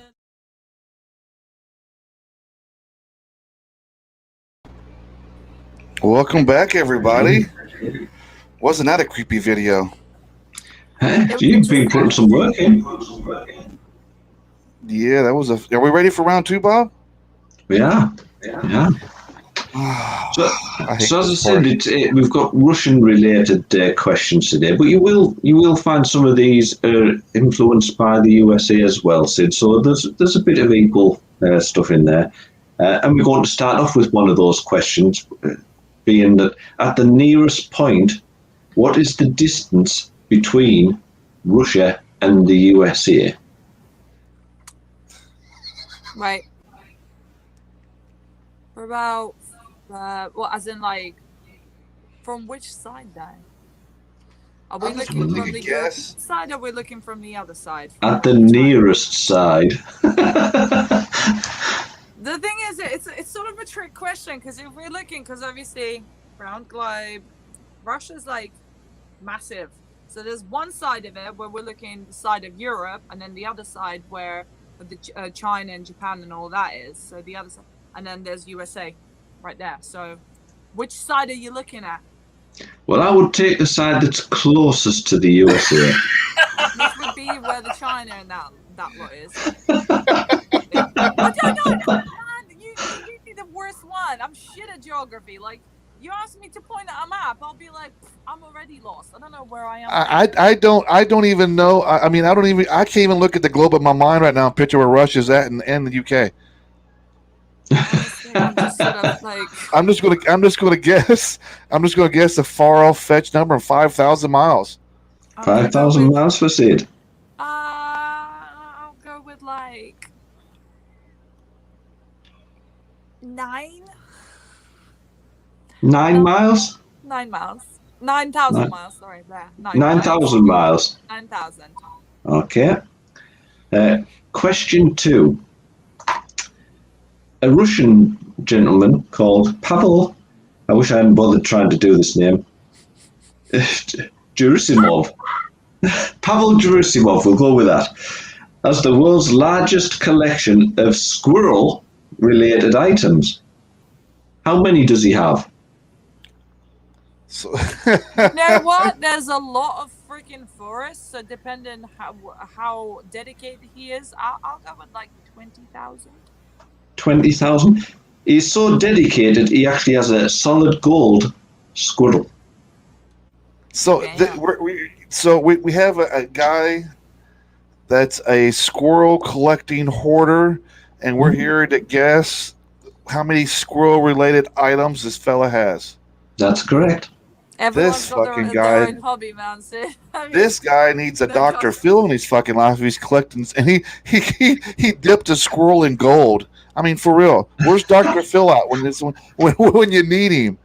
Welcome back, everybody. Wasn't that a creepy video? Huh? You've been putting some work in. Yeah, that was a. Are we ready for round 2, Bob? Yeah. So, I hate so as I this said, part. we've got Russian-related questions today, but you will find some of these are influenced by the USA as well, Sid. So there's a bit of equal stuff in there, and we're going to start off with one of those questions, being that at the nearest point, what is the distance between Russia and the USA? Right. We're about, well, as in like, from which side then? Are we I'm just looking gonna from take the a European guess. side, or are we looking from the other side? At the From China? nearest side. The thing is, it's sort of a trick question, because if we're looking, because obviously round globe, Russia's like massive. So there's one side of it where we're looking the side of Europe, and then the other side where the China and Japan and all that is. So the other side, and then there's USA right there. So which side are you looking at? Well, I would take the side that's closest to the USA. Which would be where the China and that lot is. I don't know, man. You be the worst one. I'm shit at geography. Like, you ask me to point at a map, I'll be like, I'm already lost. I don't know where I am. I don't even know. I mean, I can't even look at the globe in my mind right now and picture where Russia's at and the UK. Honestly, I'm just sort of like, I'm just gonna guess a far off fetch number of 5,000 miles. I'm gonna go 5,000 with, miles for Sid. I'll go with like 9 miles? 9 miles. 9,000 Nine- miles, sorry, there. 9,000 miles. 9,000. Okay. Question 2. A Russian gentleman called Pavel, I wish I hadn't bothered trying to do this name, Gerasimov. Pavel Gerasimov, we'll go with that, has the world's largest collection of squirrel-related items. How many does he have? So, You know what? There's a lot of freaking forests, so depending how dedicated he is, I'll go with like 20,000. 20,000? He's so dedicated, he actually has a solid gold squirrel. So we have a guy that's a squirrel collecting hoarder, and we're here to guess how many squirrel related items this fella has. That's correct. Everyone's got fucking their guy- own hobby, man. Sid. I mean, This guy needs a No Dr. judgment. Phil in his fucking life if he's collecting, and he dipped a squirrel in gold. I mean, for real, where's Dr. Phil at when you need him?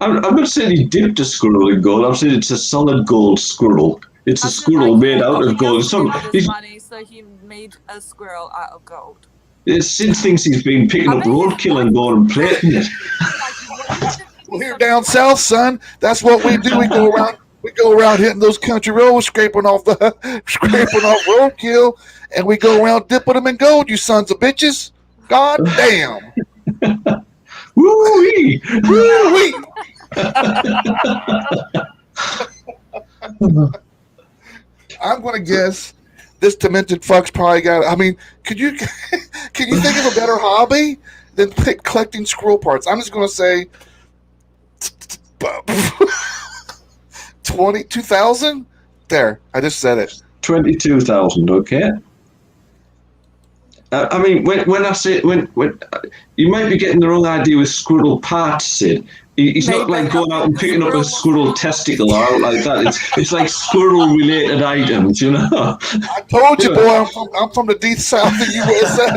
I'm not saying he dipped a squirrel in gold. I'm saying it's a solid gold squirrel. It's a as in, squirrel like, made out he of gold. has to give So up his money, so he made a squirrel out of gold. Sid thinks he's been picking up roadkill and going and plating it. Well, here down south, son, that's what we do. We go around hitting those country roads, scraping off roadkill, and we go around dipping them in gold. You sons of bitches! God damn! Woo-wee! Woo-wee. I'm gonna guess this demented fuck's probably got. I mean, can you think of a better hobby than collecting squirrel parts? I'm just gonna say 22,000. There, I just said it. 22,000, okay. I mean, when I say when you might be getting the wrong idea with squirrel parts, Sid. He's not Maybe like going out and this picking up a real squirrel one. testicle or out like that. It's like squirrel related items, you know. I told you, boy, I'm from the deep south of the USA.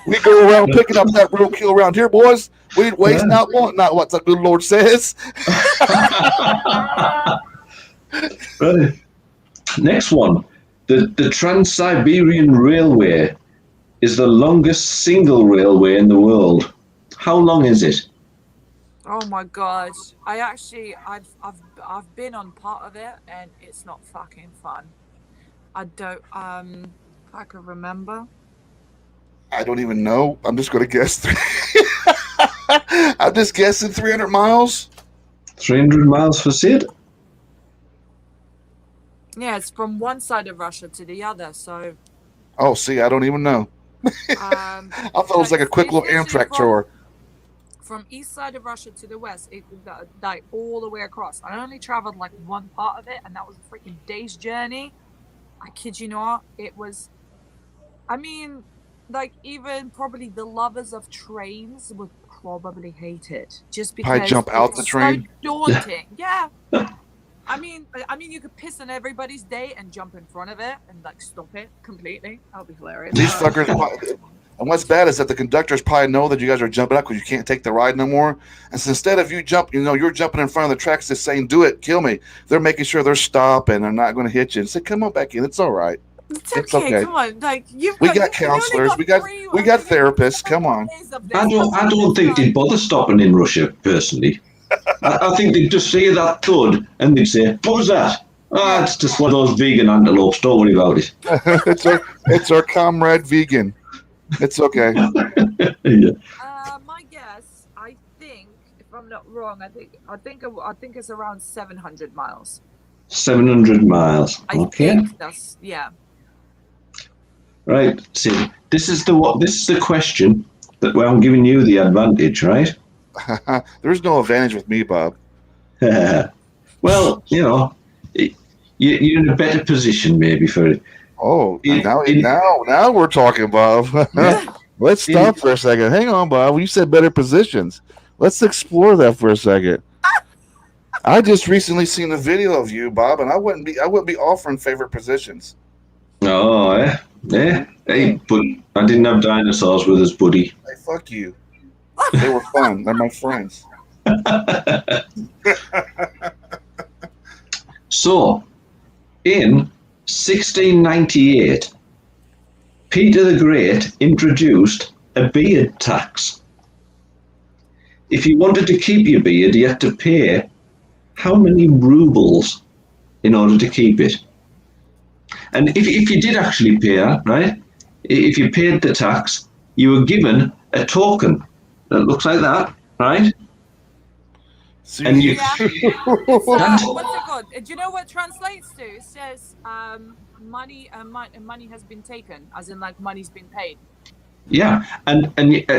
We go around picking up that roadkill around here, boys. We waste not, want not, what the good Lord says. Right. Next one. The Trans-Siberian Railway is the longest single railway in the world. How long is it? Oh my god! I've been on part of it, and it's not fucking fun. I don't if I could remember. I don't even know. I'm just going to guess. I'm just guessing 300 miles. 300 miles for Sid? Yeah, it's from one side of Russia to the other. So Oh, see, I don't even know. I thought it was like a quick little Amtrak tour. From east side of Russia to the west, like all the way across. I only traveled like one part of it, and that was a freaking day's journey. I kid you not. It was, I mean, like even probably the lovers of trains would probably hate it just because Probably jump out the train. So daunting. Yeah. I mean, you could piss on everybody's day and jump in front of it and like stop it completely. That would be hilarious. These fuckers. And what's bad is that the conductors probably know that you guys are jumping up because you can't take the ride no more. And so instead of you're jumping in front of the tracks, just saying, "Do it, kill me." They're making sure they're stopping. They're not going to hit you. And say, "Come on back in. It's all right. It's okay. Come on, like we got counselors. We got therapists. Come on." I don't think they'd bother stopping in Russia personally. I think they'd just hear that thud and they'd say, "What was that?" Ah, it's just one of those vegan antelopes. Don't worry about it. it's our comrade vegan. It's okay. Yeah. My guess, I think, if I'm not wrong, I think it's around 700 miles. 700 miles. I Okay. think that's Right. See, this is the question that where I'm giving you the advantage, right? There's no advantage with me, Bob. Well, you're in a better position maybe for it. Oh, now we're talking, Bob. Let's stop for a second. Hang on, Bob. You said better positions. Let's explore that for a second. I just recently seen a video of you, Bob, and I wouldn't be offering favorite positions. Oh, yeah. Hey, but I didn't have dinosaurs with us, buddy. Hey, fuck you. They were fun. They're my friends. So, in 1698, Peter the Great introduced a beard tax. If you wanted to keep your beard, you had to pay how many rubles in order to keep it? And if you did actually pay that, right, if you paid the tax, you were given a token that looks like that, right? So And you, what's it called? Do you know what it translates to? It says money has been taken, as in like money's been paid. yeah, and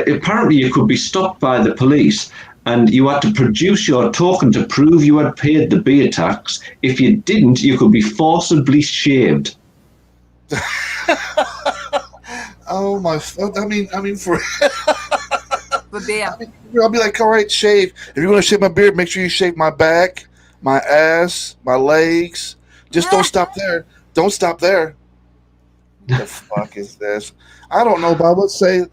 apparently you could be stopped by the police, and you had to produce your token to prove you had paid the beer tax. If you didn't, you could be forcibly shaved. Oh my! I mean, for But beer. I'll be like, all right, shave. If you're gonna shave my beard, make sure you shave my back, my ass, my legs. Just don't stop there. Don't stop there. What the fuck is this? I don't know, Bob. Let's say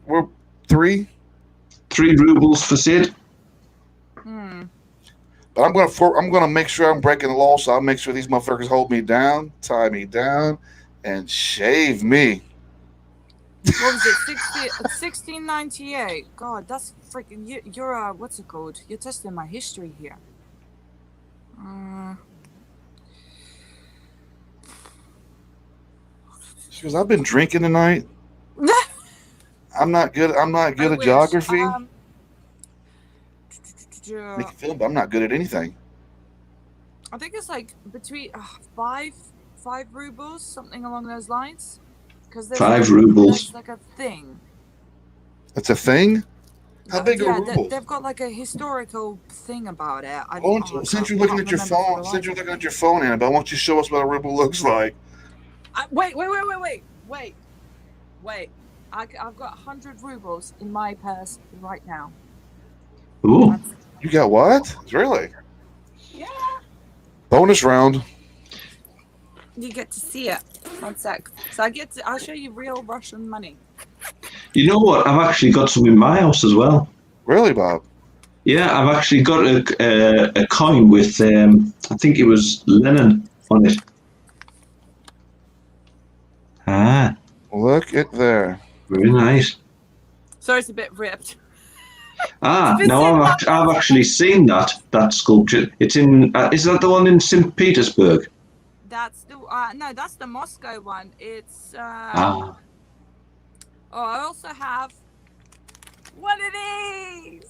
we're 3 rubles for Sid. But I'm gonna make sure I'm breaking the law, so I'll make sure these motherfuckers hold me down, tie me down, and shave me. What was it? 1698. God, that's freaking. You're what's it called? You're testing my history here. Because I've been drinking tonight. I'm not good at geography. Make you feel, but I'm not good at anything. I think it's like between 5 rubles, something along those lines. Because 5 rubles. That's like a thing. It's a thing? How big are rubles? They've got like a historical thing about it. Since you're looking at your phone, Annabelle, why don't you show us what a ruble looks like? Wait. I've got 100 rubles in my purse right now. Ooh. You got what? Really? Yeah. Bonus round. You get to see it. 1 sec. So I'll show you real Russian money. You know what? I've actually got some in my house as well. Really, Bob? Yeah, I've actually got a coin with, I think it was Lenin on it. Ah, Look at there. very nice. So it's a bit ripped. Ah, It's now I've actually seen that sculpture. It's in. Is that the one in St. Petersburg? That's the no, that's the Moscow one. It's Ah, oh, I also have one of these.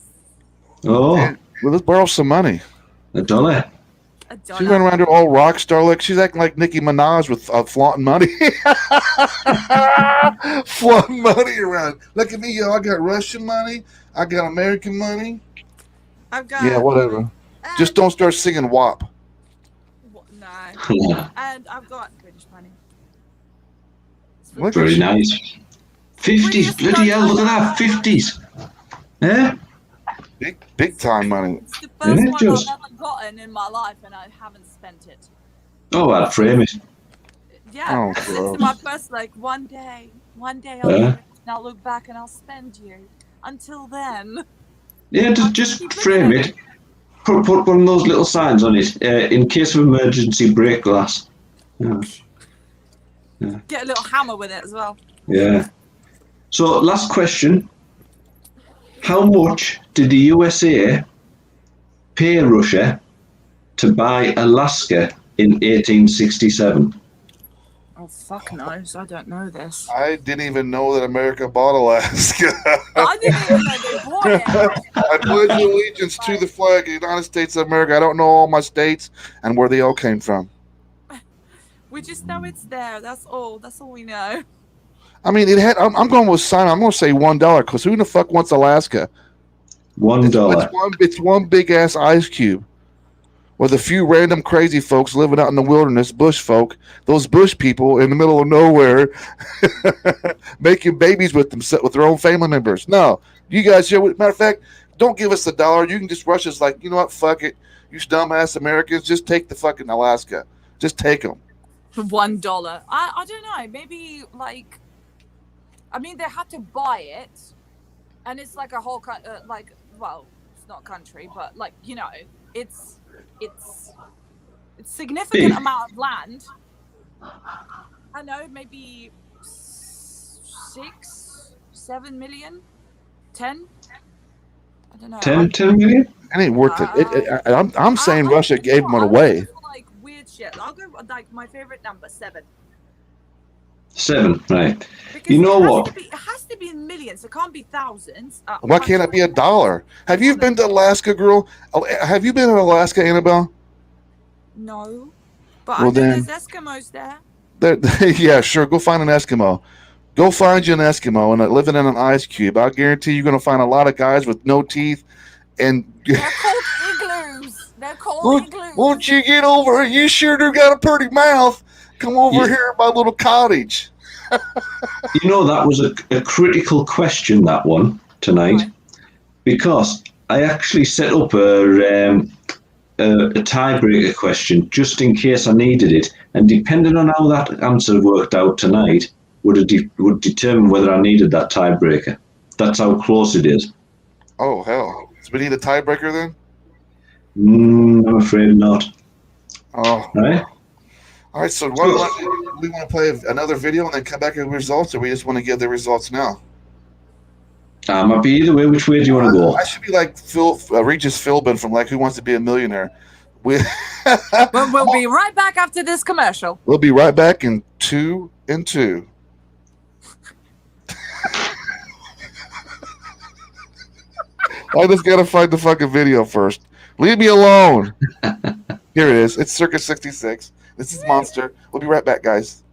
oh, Well, let's borrow some money. $1. A She's running dollar. around here all rock star. Like she's acting like Nicki Minaj with flaunting money. Flaunting money around. Look at me, yo. I got Russian money. I got American money. I've got Yeah, whatever. Just don't start singing WAP. No. And I've got British money. Look at Very you. nice. 50s, bloody hell! Look at that, 50s. Yeah. Big time money. It's the first Yeah, one just- I've ever gotten in my life, and I haven't spent it. Oh, I'd frame it. Yeah, Oh, it's gross. my first, like, one day I'll Yeah. do it, and I'll look back and I'll spend you. Until then, Yeah, just frame it. Put one of those little signs on it. In case of emergency, break glass. Yeah. get a little hammer with it as well. Yeah. So, last question. How much did the USA pay Russia to buy Alaska in 1867? Oh, fuck knows. I don't know this. I didn't even know that America bought Alaska. I didn't even know they bought it. I pledge allegiance to the flag of the United States of America. I don't know all my states and where they all came from. We just know it's there. That's all. That's all we know. I mean, it had. I'm going with Simon. I'm going to say $1 because who the fuck wants Alaska? $1. It's one big ass ice cube with a few random crazy folks living out in the wilderness, bush folk, those bush people in the middle of nowhere, making babies with their own family members. No, you guys here. Matter of fact, don't give us $1. You can just rush us like, you know what? Fuck it. You dumbass Americans, just take the fucking Alaska. Just take them. For $1. I don't know. Maybe, like, I mean, they had to buy it. And it's like a whole, well, it's not country, but, like, you know, it's significant Big. amount of land. I know, maybe 6, 7 million, 10. I don't know. 10 million? It ain't worth it. I'm saying Russia gave them I'll away. go for, like, weird shit. I'll go with, like, my favorite number, 7. 7, right. Because You know it has what? to be- it has to be in millions. It can't be thousands. Why can't it be $1? Have you been to Alaska, girl? Have you been to Alaska, Annabelle? No, but Well, I know then- there's Eskimos there. Yeah, sure. Go find an Eskimo. Go find you an Eskimo and living in an ice cube. I guarantee you're going to find a lot of guys with no teeth. And They're called igloos. They're called igloos. won't you get over it? You sure do got a pretty mouth. Come over Yeah. here at my little cottage. You know, that was a critical question, that one, tonight. Why? Because I actually set up a tiebreaker question just in case I needed it. And depending on how that answer worked out tonight, would determine whether I needed that tiebreaker. That's how close it is. Oh, hell. So we need a tiebreaker then? I'm afraid not. Oh. Right? All right, so we want to play another video and then come back with results, or we just want to give the results now? Might be either way. Which way do you want to go? I should be like Regis Philbin from like Who Wants to Be a Millionaire. But we'll be right back after this commercial. We'll be right back in 2 and 2. I just gotta find the fucking video first. Leave me alone. Here it is. It's Circus 66. This is Monster. We'll be right back, guys.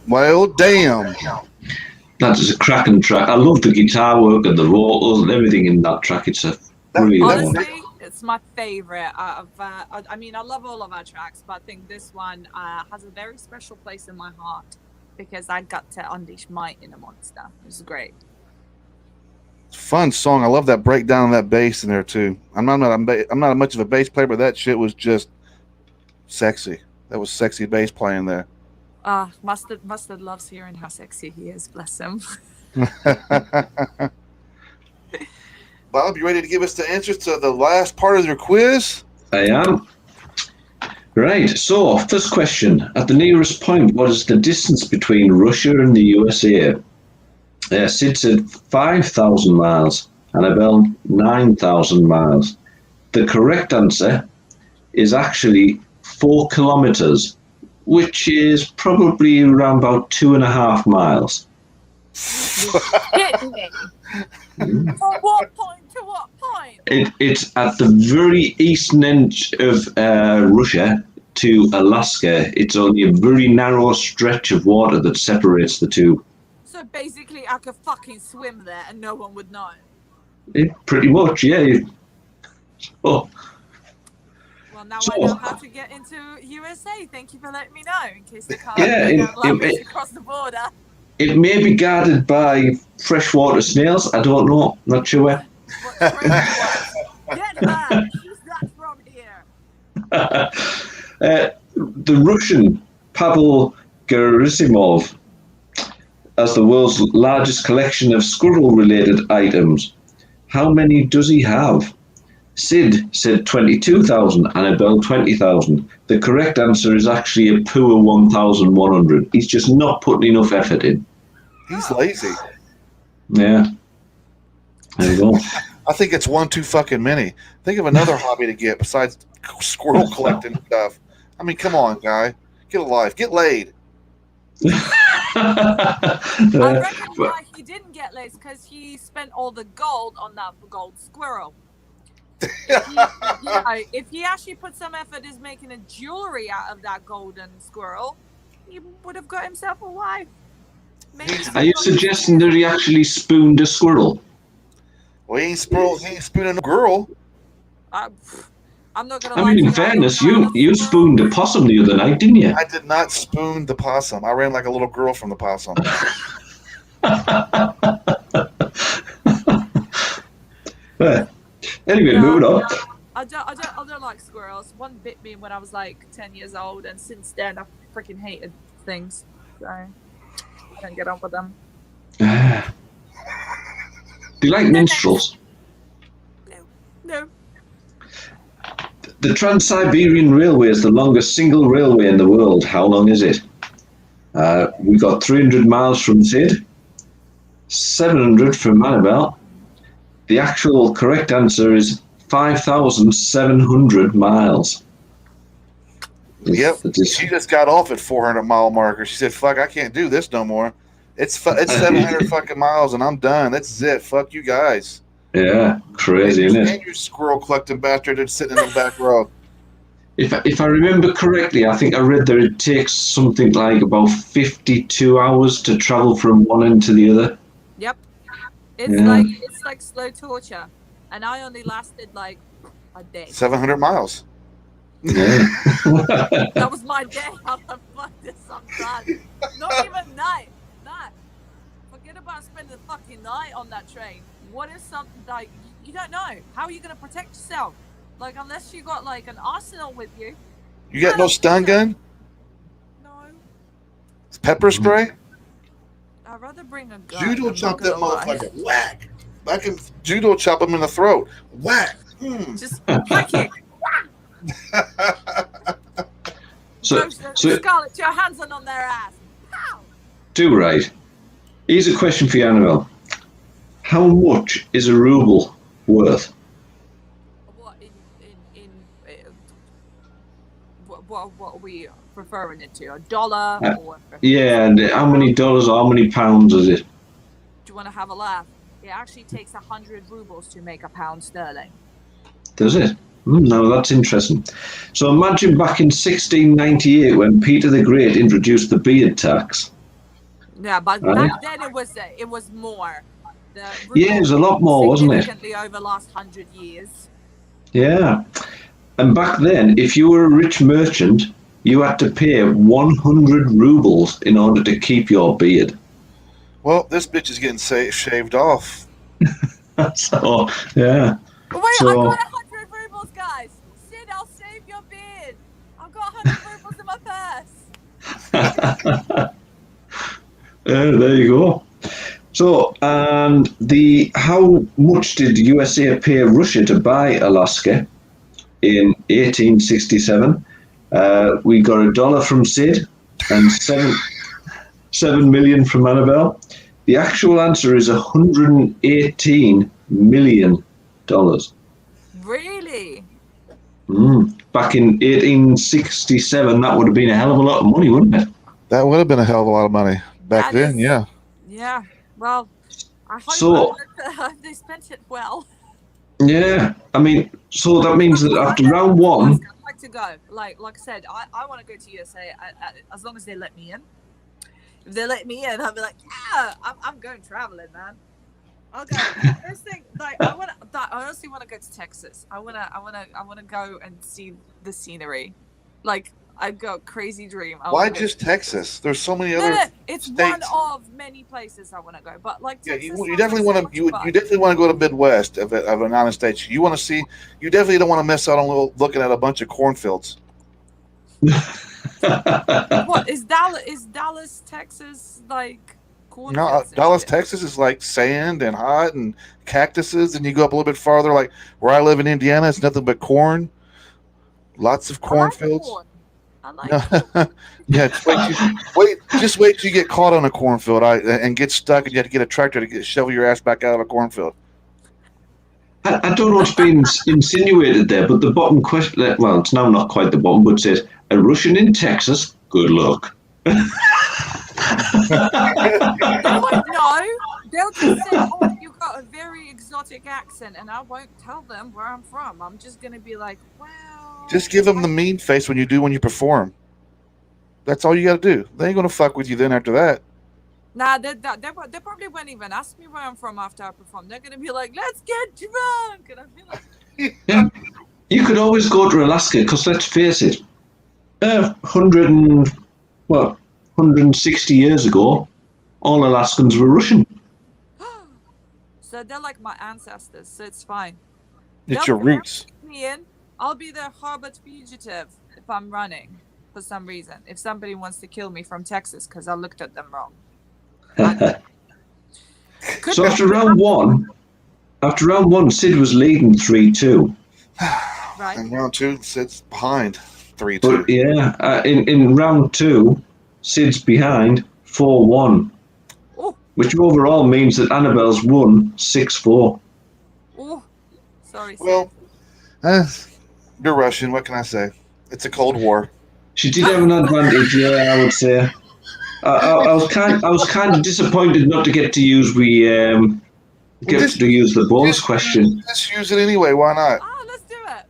Well, damn. That is a cracking track. I love the guitar work and the vocals and everything in that track. It's a brilliant one. Honestly, it's my favorite. I mean, I love all of our tracks, but I think this one has a very special place in my heart because I got to unleash my inner monster. It was great. Fun song. I love that breakdown of that bass in there too. I'm not much of a bass player, but that shit was just sexy. That was sexy bass playing there. Mustard loves hearing how sexy he is. Bless him. Bob, you ready to give us the answers to the last part of your quiz? I am. Right, so first question. At the nearest point, what is the distance between Russia and the USA? Sid said 5,000 miles. Annabelle, 9,000 miles. The correct answer is actually 4 kilometers, which is probably around about 2.5 miles. Hit me. From what point to what point? It's at the very eastern end of Russia to Alaska. It's only a very narrow stretch of water that separates the two. So basically, I could fucking swim there and no one would know. Pretty much, yeah. Oh. Well, now I know how to get into USA. Thank you for letting me know in case they can't allow me to cross the border. It may be guarded by freshwater snails. I don't know. Not sure where. Get her! She's not from here. The Russian Pavel Gerasimov has the world's largest collection of squirrel-related items. How many does he have? Sid said 22,000, Annabelle 20,000. The correct answer is actually a poor 1,100. He's just not putting enough effort in. He's lazy. Yeah. There you go. I think it's one too fucking many. Think of another hobby to get besides squirrel collecting stuff. I mean, come on, guy. Get a life. Get laid. I reckon why he didn't get laid because he spent all the gold on that gold squirrel. If he actually put some effort into making a jewelry out of that golden squirrel, he would have got himself a wife. Are you suggesting that he actually spooned a squirrel? Well, he ain't spooning a girl. I'm not gonna I mean, in fairness, you spooned a possum the other night, didn't you? I did not spoon the possum. I ran like a little girl from the possum. Anyway, moving on. I don't like squirrels. One bit me when I was like 10 years old, and since then I freaking hated things. So I don't get on with them. Do you like minstrels? No. The Trans-Siberian Railway is the longest single railway in the world. How long is it? We got 300 miles from Sid, 700 from Annabelle. The actual correct answer is 5,700 miles. Yep. She just got off at 400-mile marker. She said, "Fuck, I can't do this no more. It's 700 fucking miles, and I'm done. That's it. Fuck you guys." Yeah, crazy, isn't it? And you squirrel collecting bastard that's sitting in the back row. If I remember correctly, I think I read that it takes something like about 52 hours to travel from one end to the other. Yep. It's like slow torture, and I only lasted like a day. 700 miles. Yeah. That was my day. I'm like, fuck this, I'm done. Not even night. Forget about spending the fucking night on that train. What if something like you don't know? How are you gonna protect yourself? Like unless you got like an arsenal with you. You got no stun gun? No. Pepper spray? I'd rather bring a gun. Judo chop that motherfucker. Whack. I can judo chop him in the throat. Whack. Just whack it. So Scarlett Johansson on their ass. Pow! do right. Here's a question for you, Annabelle. How much is a ruble worth? What are we referring it to? A dollar? Or Yeah, and how many dollars or how many pounds is it? Do you want to have a laugh? It actually takes 100 rubles to make a pound sterling. Does it? No, that's interesting. So imagine back in 1698 when Peter the Great introduced the beard tax. Yeah, but Right. back then it was more. The Yeah, it was a lot more, wasn't it? significantly over the last 100 years. Yeah. And back then, if you were a rich merchant, you had to pay 100 rubles in order to keep your beard. Well, this bitch is getting shaved off. So, yeah. Wait, I So, got 100 rubles, guys. Sid, I'll save your beard. I've got 100 rubles in my purse. there you go. So, and how much did USA pay Russia to buy Alaska in 1867? We got $1 from Sid and 7 million from Annabelle. The actual answer is $118 million. Really? Back in 1867, that would have been a hell of a lot of money, wouldn't it? That would have been a hell of a lot of money back That then. is- Yeah. Yeah. Well, I So- hope they spent it well. Yeah, I mean, so that means that after round one, I'd like to go. Like I said, I want to go to USA as long as they let me in. If they let me in, I'll be like, yeah, I'm going traveling, man. I'll go. First thing, like I honestly want to go to Texas. I wanna go and see the scenery. Like I've got a crazy dream. Why just Texas? There's so many No, other. it's states. one of many places I want to go. But like Yeah, Texas, you sounds definitely like want so to. much You fun. definitely want to go to Midwest of the United States. You want to see. You definitely don't want to miss out on looking at a bunch of cornfields. What is Dallas? Is Dallas, Texas like cornfields? No, and Dallas, shit? Texas is like sand and hot and cactuses, and you go up a little bit farther, like where I live in Indiana, it's nothing but corn. Lots of I like cornfields. corn. I like corn. Yeah, just wait till you get caught on a cornfield and get stuck, and you have to get a tractor to shovel your ass back out of a cornfield. I don't know what's been insinuated there, but the bottom question, well, it's now not quite the bottom, but it says, a Russian in Texas, good luck. They won't know. They'll just say, "Oh, you got a very exotic accent," and I won't tell them where I'm from. I'm just gonna be like, "Wow." Just give them the mean face when you perform. That's all you got to do. They ain't gonna fuck with you then after that. Nah, they probably won't even ask me where I'm from after I perform. They're gonna be like, "Let's get drunk," and I'll be like, Yeah. You could always go to Alaska, because let's face it, 160 years ago, all Alaskans were Russian. So they're like my ancestors, so it's fine. It's your roots. Let me in. I'll be the Harvard fugitive if I'm running for some reason. If somebody wants to kill me from Texas because I looked at them wrong. So after round one, Sid was leading 3-2. Right. And round two sits behind 3-2. But yeah, in round two, Sid's behind 4-1, Oh, which overall means that Annabelle's won 6-4. oh. Sorry. Well, you're Russian. What can I say? It's a Cold War. She did have an advantage, yeah, I would say. I was kind of disappointed not to get to use the bonus question. Let's use it anyway. Why not? Oh, let's do it.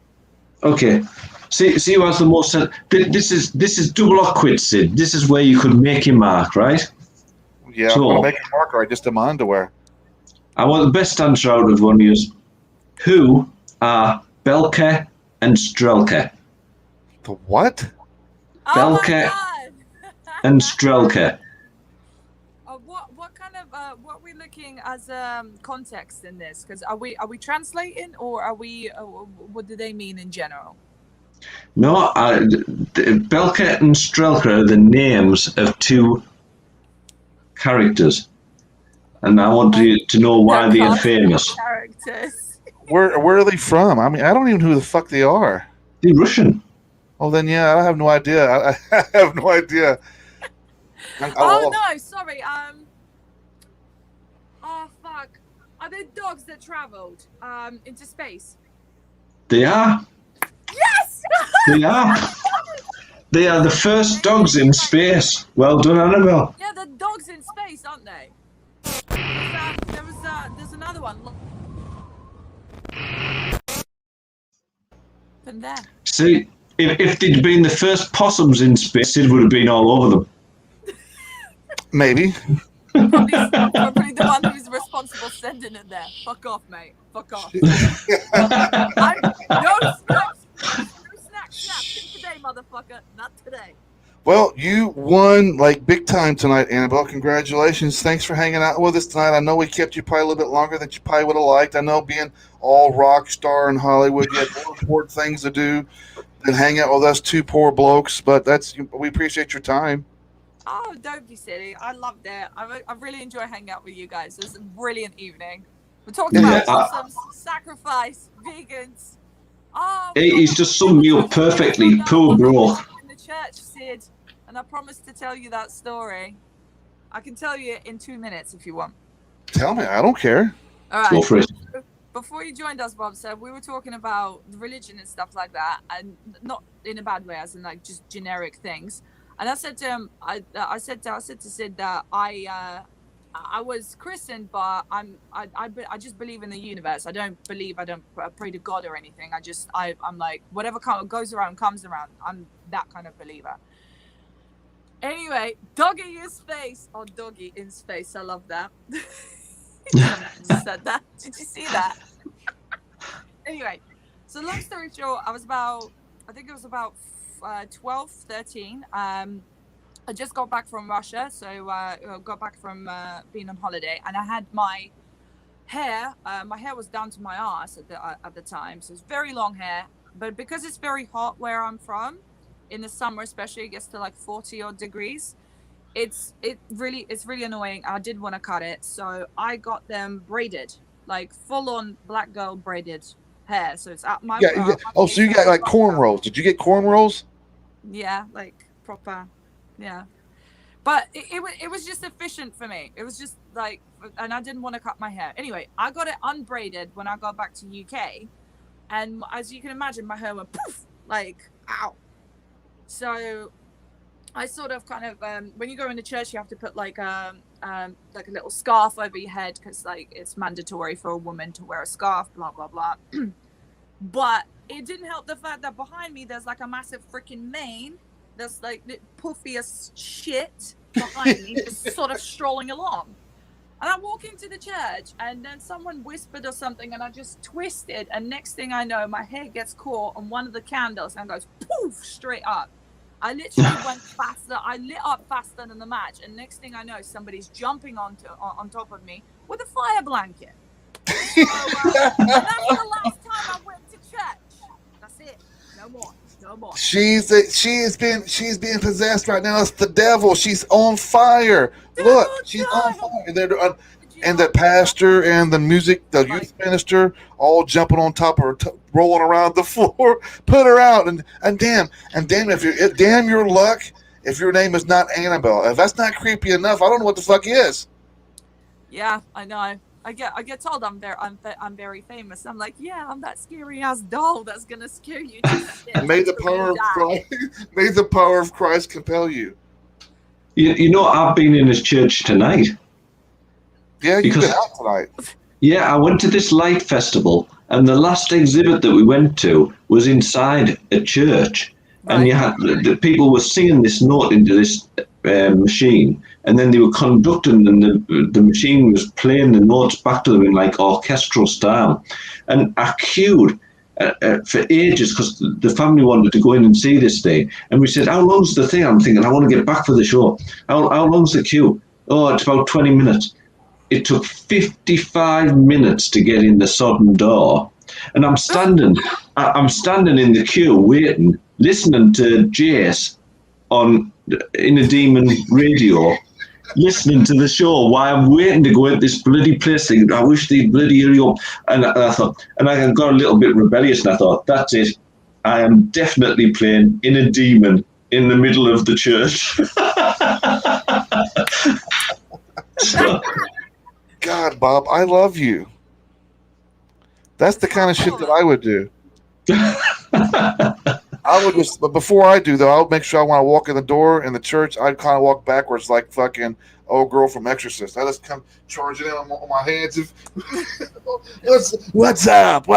Okay. See who has the most. This is double or quit, Sid. This is where you could make your mark, right? Yeah, So- I'm gonna make a marker. I just in my underwear. I want the best answer out of one of you. Who are Belka and Strelka? The what? Oh Belka. my God. And Strelka. What kind of what are we looking as context in this? Because are we translating or are we what do they mean in general? No, Belka and Strelka are the names of two characters, and I want you to know why they are famous. Characters. Where are they from? I mean, I don't even know who the fuck they are. They're Russian. Oh, then yeah, I have no idea. I have no idea. Oh no, sorry. Oh fuck. Are they dogs that traveled into space? They are. Yes. They are. They are the first dogs in space. Well done, Annabelle. Yeah, the dogs in space, aren't they? There's another one. Look. Been there. See, if they'd been the first possums in space, it would have been all over them. Maybe. Probably the one who's responsible sending it there. Fuck off, mate. Fuck off. No snacks. No snacks today, motherfucker. Not today. Well, you won like big time tonight, Annabelle. Congratulations. Thanks for hanging out with us tonight. I know we kept you probably a little bit longer than you probably would have liked. I know being all rock star in Hollywood, you had more important things to do than hang out with us two poor blokes, but we appreciate your time. Oh, don't be silly. I loved it. I really enjoy hanging out with you guys. It was a brilliant evening. We talked about awesome sacrifice, vegans. Oh, he's just summed me up perfectly. Poor bro. In the church, Sid, and I promised to tell you that story. I can tell you in 2 minutes if you want. Tell me. I don't care. All right. Go for it. Before you joined us, Bob, said we were talking about religion and stuff like that, and not in a bad way, as in like just generic things. And I said to him, I said to Sid that I was christened, but I just believe in the universe. I don't pray to God or anything. I'm like, whatever goes around comes around. I'm that kind of believer. Anyway, doggy in space. Oh, doggy in space. I love that. Said that. Did you see that? Anyway, so long story short, I think it was about 12, 13. I just got back from Russia, so got back from being on holiday, and I had my hair was down to my ass at the time, so it's very long hair, but because it's very hot where I'm from, in the summer especially, it gets to like 40 odd degrees. It's really annoying. I did want to cut it, so I got them braided, like full on black girl braided hair. So it's at my so you got like cornrows. Did you get cornrows? Yeah, like proper. Yeah, but it was just efficient for me. It was just like, and I didn't want to cut my hair. Anyway, I got it unbraided when I got back to UK, and as you can imagine, my hair went poof, like ow. So I sort of kind of when you go into church, you have to put like a little scarf over your head, because like it's mandatory for a woman to wear a scarf, blah blah blah. But it didn't help the fact that behind me there's like a massive freaking mane that's like puffy as shit behind me, just sort of strolling along. And I walk into the church, and then someone whispered or something, and I just twisted, and next thing I know, my hair gets caught on one of the candles and goes poof straight up. I literally went faster. I lit up faster than the match, and next thing I know, somebody's jumping on top of me with a fire blanket. So, and that's the last time I went to church. That's it. No more. No more. She's being possessed right now. It's the devil. She's on fire. Look, she's on fire. And the pastor and the youth minister, all jumping on top of her, rolling around the floor. Put her out, and damn your luck if your name is not Annabelle. If that's not creepy enough, I don't know what the fuck is. Yeah, I know. I get told I'm very famous. I'm like, yeah, I'm that scary ass doll that's gonna scare you. May the power of Christ compel you. You know, I've been in his church tonight. Yeah, you've been out tonight. Yeah, I went to this light festival, and the last exhibit that we went to was inside a church, right. And you had the people were singing this note into this machine, and then they were conducting, and the machine was playing the notes back to them in like orchestral style. And I queued for ages because the family wanted to go in and see this thing, and we said, "How long's the thing?" I'm thinking, I want to get back for the show. How long's the queue? Oh, it's about 20 minutes. It took 55 minutes to get in the sodden door, and I'm standing in the queue waiting, listening to Jace in a demon radio, listening to the show while I'm waiting to go at this bloody place. Thinking, I wish they'd bloody hurry up. And I thought, and I got a little bit rebellious, and I thought, that's it. I am definitely playing in a demon in the middle of the church. So, God, Bob, I love you. That's the kind of shit that I would do. I would just, but before I do though, I would make sure when I walk in the door in the church, I'd kind of walk backwards like fucking old girl from Exorcist. I just come charging in on my hands. What's up?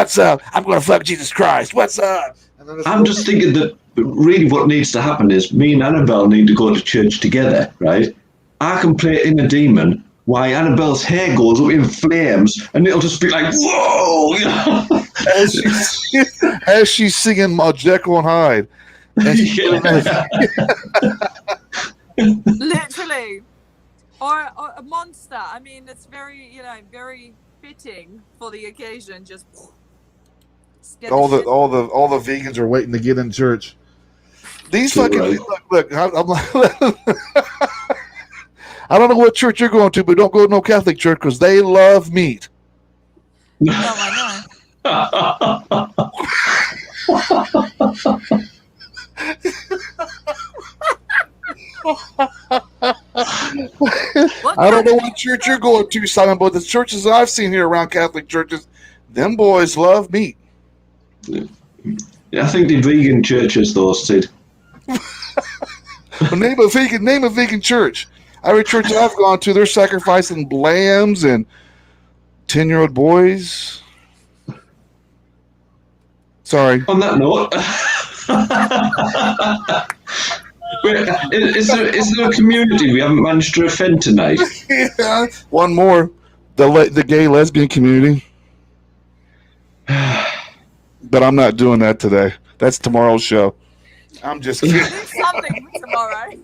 I'm going to fuck Jesus Christ. What's up? I'm just thinking that really what needs to happen is me and Annabelle need to go to church together, right? I can play in a demon while Annabelle's hair goes up in flames, and it'll just be like, whoa, you know? As she's singing Jekyll and Hyde. And she's doing Literally. Or a monster. I mean, it's very, very fitting for the occasion. Just get all the shit. all the vegans are waiting to get in church. These So fucking right. look. I'm like, I don't know what church you're going to, but don't go to no Catholic church because they love meat. No, I I don't know what church you're going to, Simon, but the churches I've seen here around Catholic churches, them boys love meat. Yeah, I think the vegan churches, though, Sid. But name a vegan church. Every church that I've gone to, they're sacrificing lambs and 10-year-old boys. Sorry. On that note, wait, is there a community we haven't managed to offend tonight? Yeah. One more. The gay lesbian community. But I'm not doing that today. That's tomorrow's show. I'm just kidding. Do something for tomorrow.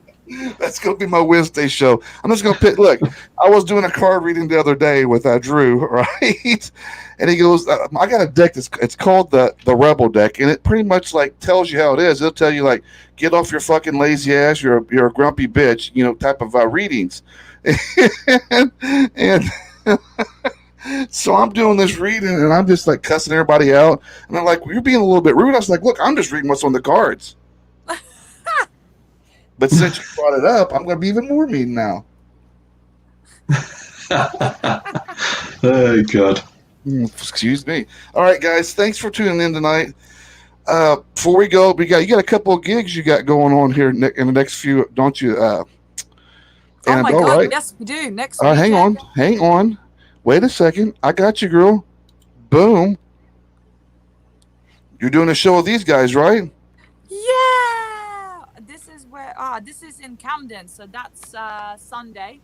That's going to be my Wednesday show. I'm just going to pick. Look, I was doing a card reading the other day with Drew, right? And he goes, I got a deck. It's called the Rebel deck, and it pretty much like tells you how it is. It'll tell you like, get off your fucking lazy ass. You're a grumpy bitch, type of readings. and so I'm doing this reading, and I'm just like cussing everybody out. And I'm like, well, you're being a little bit rude. I was like, look, I'm just reading what's on the cards. But since you brought it up, I'm going to be even more mean now. Oh, God. Excuse me. All right, guys. Thanks for tuning in tonight. Before we go, you got a couple of gigs you got going on here in the next few, don't you? Oh my Annabelle, God! right? Yes, we do. Next. All right, hang weekend. on. Wait a second. I got you, girl. Boom. You're doing a show with these guys, right? Yeah. This is in Camden, so that's Sunday.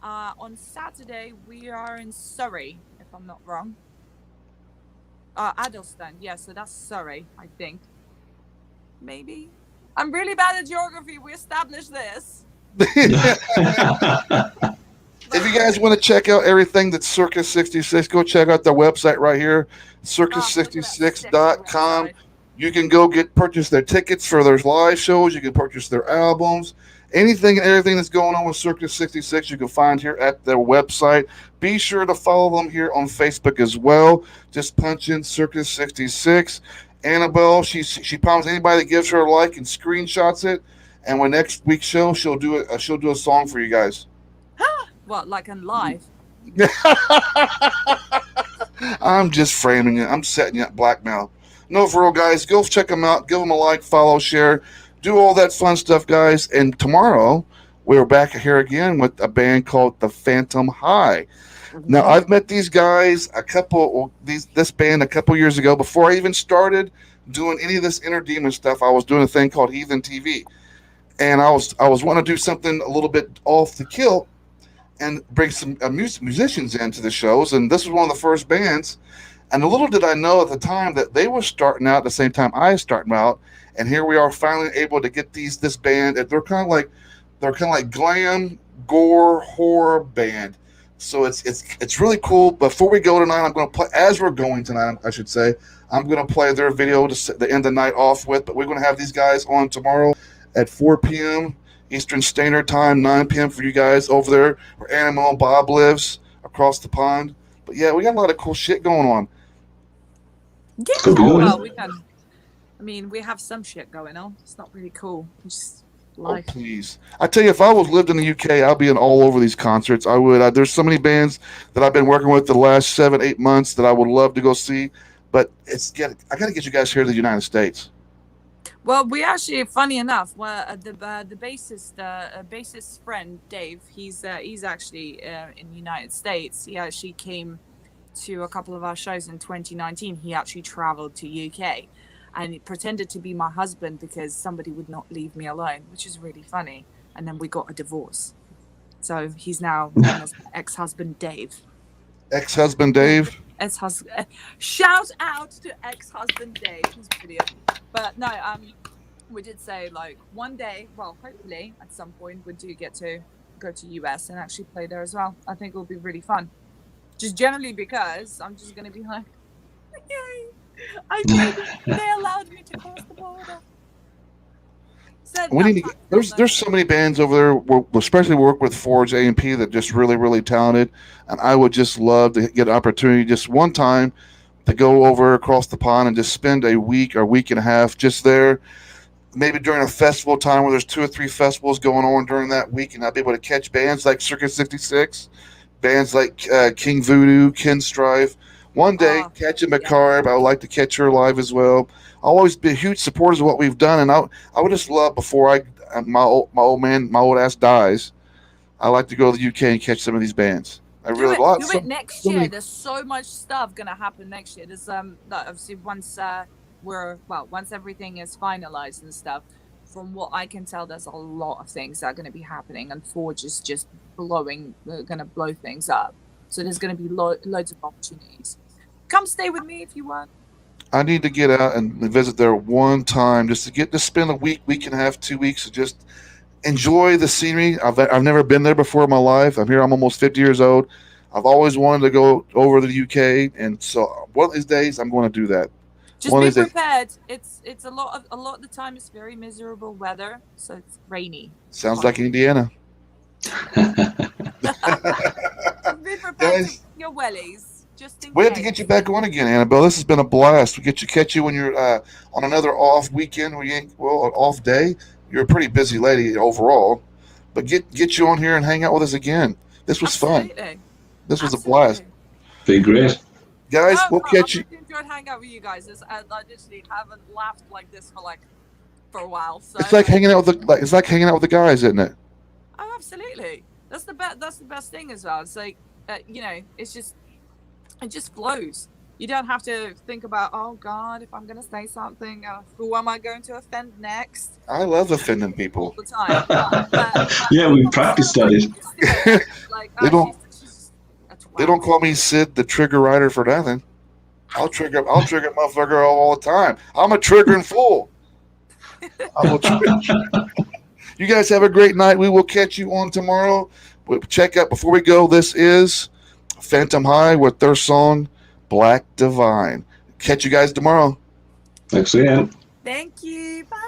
On Saturday we are in Surrey, if I'm not wrong. Addlestone, yeah, so that's Surrey, I think. Maybe. I'm really bad at geography. We established this. If you guys want to check out everything that's Circus 66, go check out their website right here, circus66.com. You can go purchase their tickets for their live shows. You can purchase their albums. Anything and everything that's going on with Circus 66, you can find here at their website. Be sure to follow them here on Facebook as well. Just punch in Circus 66. Annabelle, she promised anybody that gives her a like and screenshots it. And when next week's show, she'll do a song for you guys. What, like in live? I'm just framing it. I'm setting you up blackmail. No, for real, guys. Go check them out. Give them a like, follow, share. Do all that fun stuff, guys. And tomorrow, we're back here again with a band called The Phantom High. Now, I've met these guys, this band a couple years ago. Before I even started doing any of this Inner Demon stuff, I was doing a thing called Heathen TV. And I was wanting to do something a little bit off the kilt and bring some musicians into the shows. And this was one of the first bands. And little did I know at the time that they were starting out at the same time I was starting out. And here we are finally able to get this band. They're kind of like glam, gore, horror band. So it's really cool. Before we go tonight, I'm going to play, as we're going tonight, I should say, I'm going to play their video to end the night off with. But we're going to have these guys on tomorrow at 4 p.m. Eastern Standard Time, 9 p.m. for you guys over there where Annabelle and Bob lives across the pond. But yeah, we got a lot of cool shit going on. Yeah, Could be good. well, we can. I mean, we have some shit going on. It's not really cool. It's just life. Oh, please. I tell you, if I lived in the UK, I'd be in all over these concerts. I would. There's so many bands that I've been working with the last 7-8 months that I would love to go see. But I got to get you guys here to the United States. Well, we actually, funny enough, the bassist friend Dave, he's actually in the United States. He actually came to a couple of our shows in 2019. He actually traveled to UK, and he pretended to be my husband because somebody would not leave me alone, which is really funny. And then we got a divorce. So he's now known as ex-husband Dave. Ex-husband Dave. Ex-husband. Shout out to ex-husband Dave. He's brilliant. But no, we did say like one day, well, hopefully at some point we do get to go to US and actually play there as well. I think it will be really fun. Just generally because I'm just gonna be like, yay! I did it. They allowed me to cross the border. We need to there's so many bands over there, especially work with Forge A&P, that just really, really talented. And I would just love to get an opportunity just one time to go over across the pond and just spend a week or week and a half just there. Maybe during a festival time where there's 2 or 3 festivals going on during that week, and I'd be able to catch bands like Circuit 66, bands like King Voodoo, Ken Strife. One day, catch a McCarb. I would like to catch her live as well. I'll always be huge supporters of what we've done, and I would just love, before my old ass dies, I like to go to the UK and catch some of these bands. I really like. Do it next year. There's so much stuff gonna happen next year. There's obviously once everything is finalized and stuff. From what I can tell, there's a lot of things that are going to be happening, and Forge is just going to blow things up. So there's going to be loads of opportunities. Come stay with me if you want. I need to get out and visit there one time, just to spend a week and a half, 2 weeks, to just enjoy the scenery. I've never been there before in my life. I'm here. I'm almost 50 years old. I've always wanted to go over to the UK, and so one of these days I'm going to do that. Just be prepared. It's a lot of the time it's very miserable weather, so it's rainy. Sounds like Indiana. Be prepared to your wellies. Just in We have case. to get you back on again, Annabelle. This has been a blast. We catch you when you're on another off weekend. Off day. You're a pretty busy lady overall, but get you on here and hang out with us again. This was fun. This was a blast. Be great. Guys, we'll catch you. I enjoyed hanging out with you guys. I literally haven't laughed like this for a while. So It's like hanging out with the guys, isn't it? Oh, absolutely. That's the best thing as well. It's like it just flows. You don't have to think about, oh God, if I'm going to say something, who am I going to offend next? I love offending people. All the time. Yeah, we practiced at it. They don't call me Sid the trigger rider for nothing. I'll trigger motherfucker all the time. I'm a triggering fool. You guys have a great night. We will catch you on tomorrow. We'll check out before we go. This is Phantom High with their song Black Divine. Catch you guys tomorrow. Thanks again. Thank you. Bye.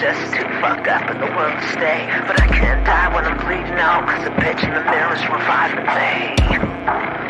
just too fucked up in the world to stay. But I can't die when I'm bleeding out, cause the bitch in the mirror's reviving me.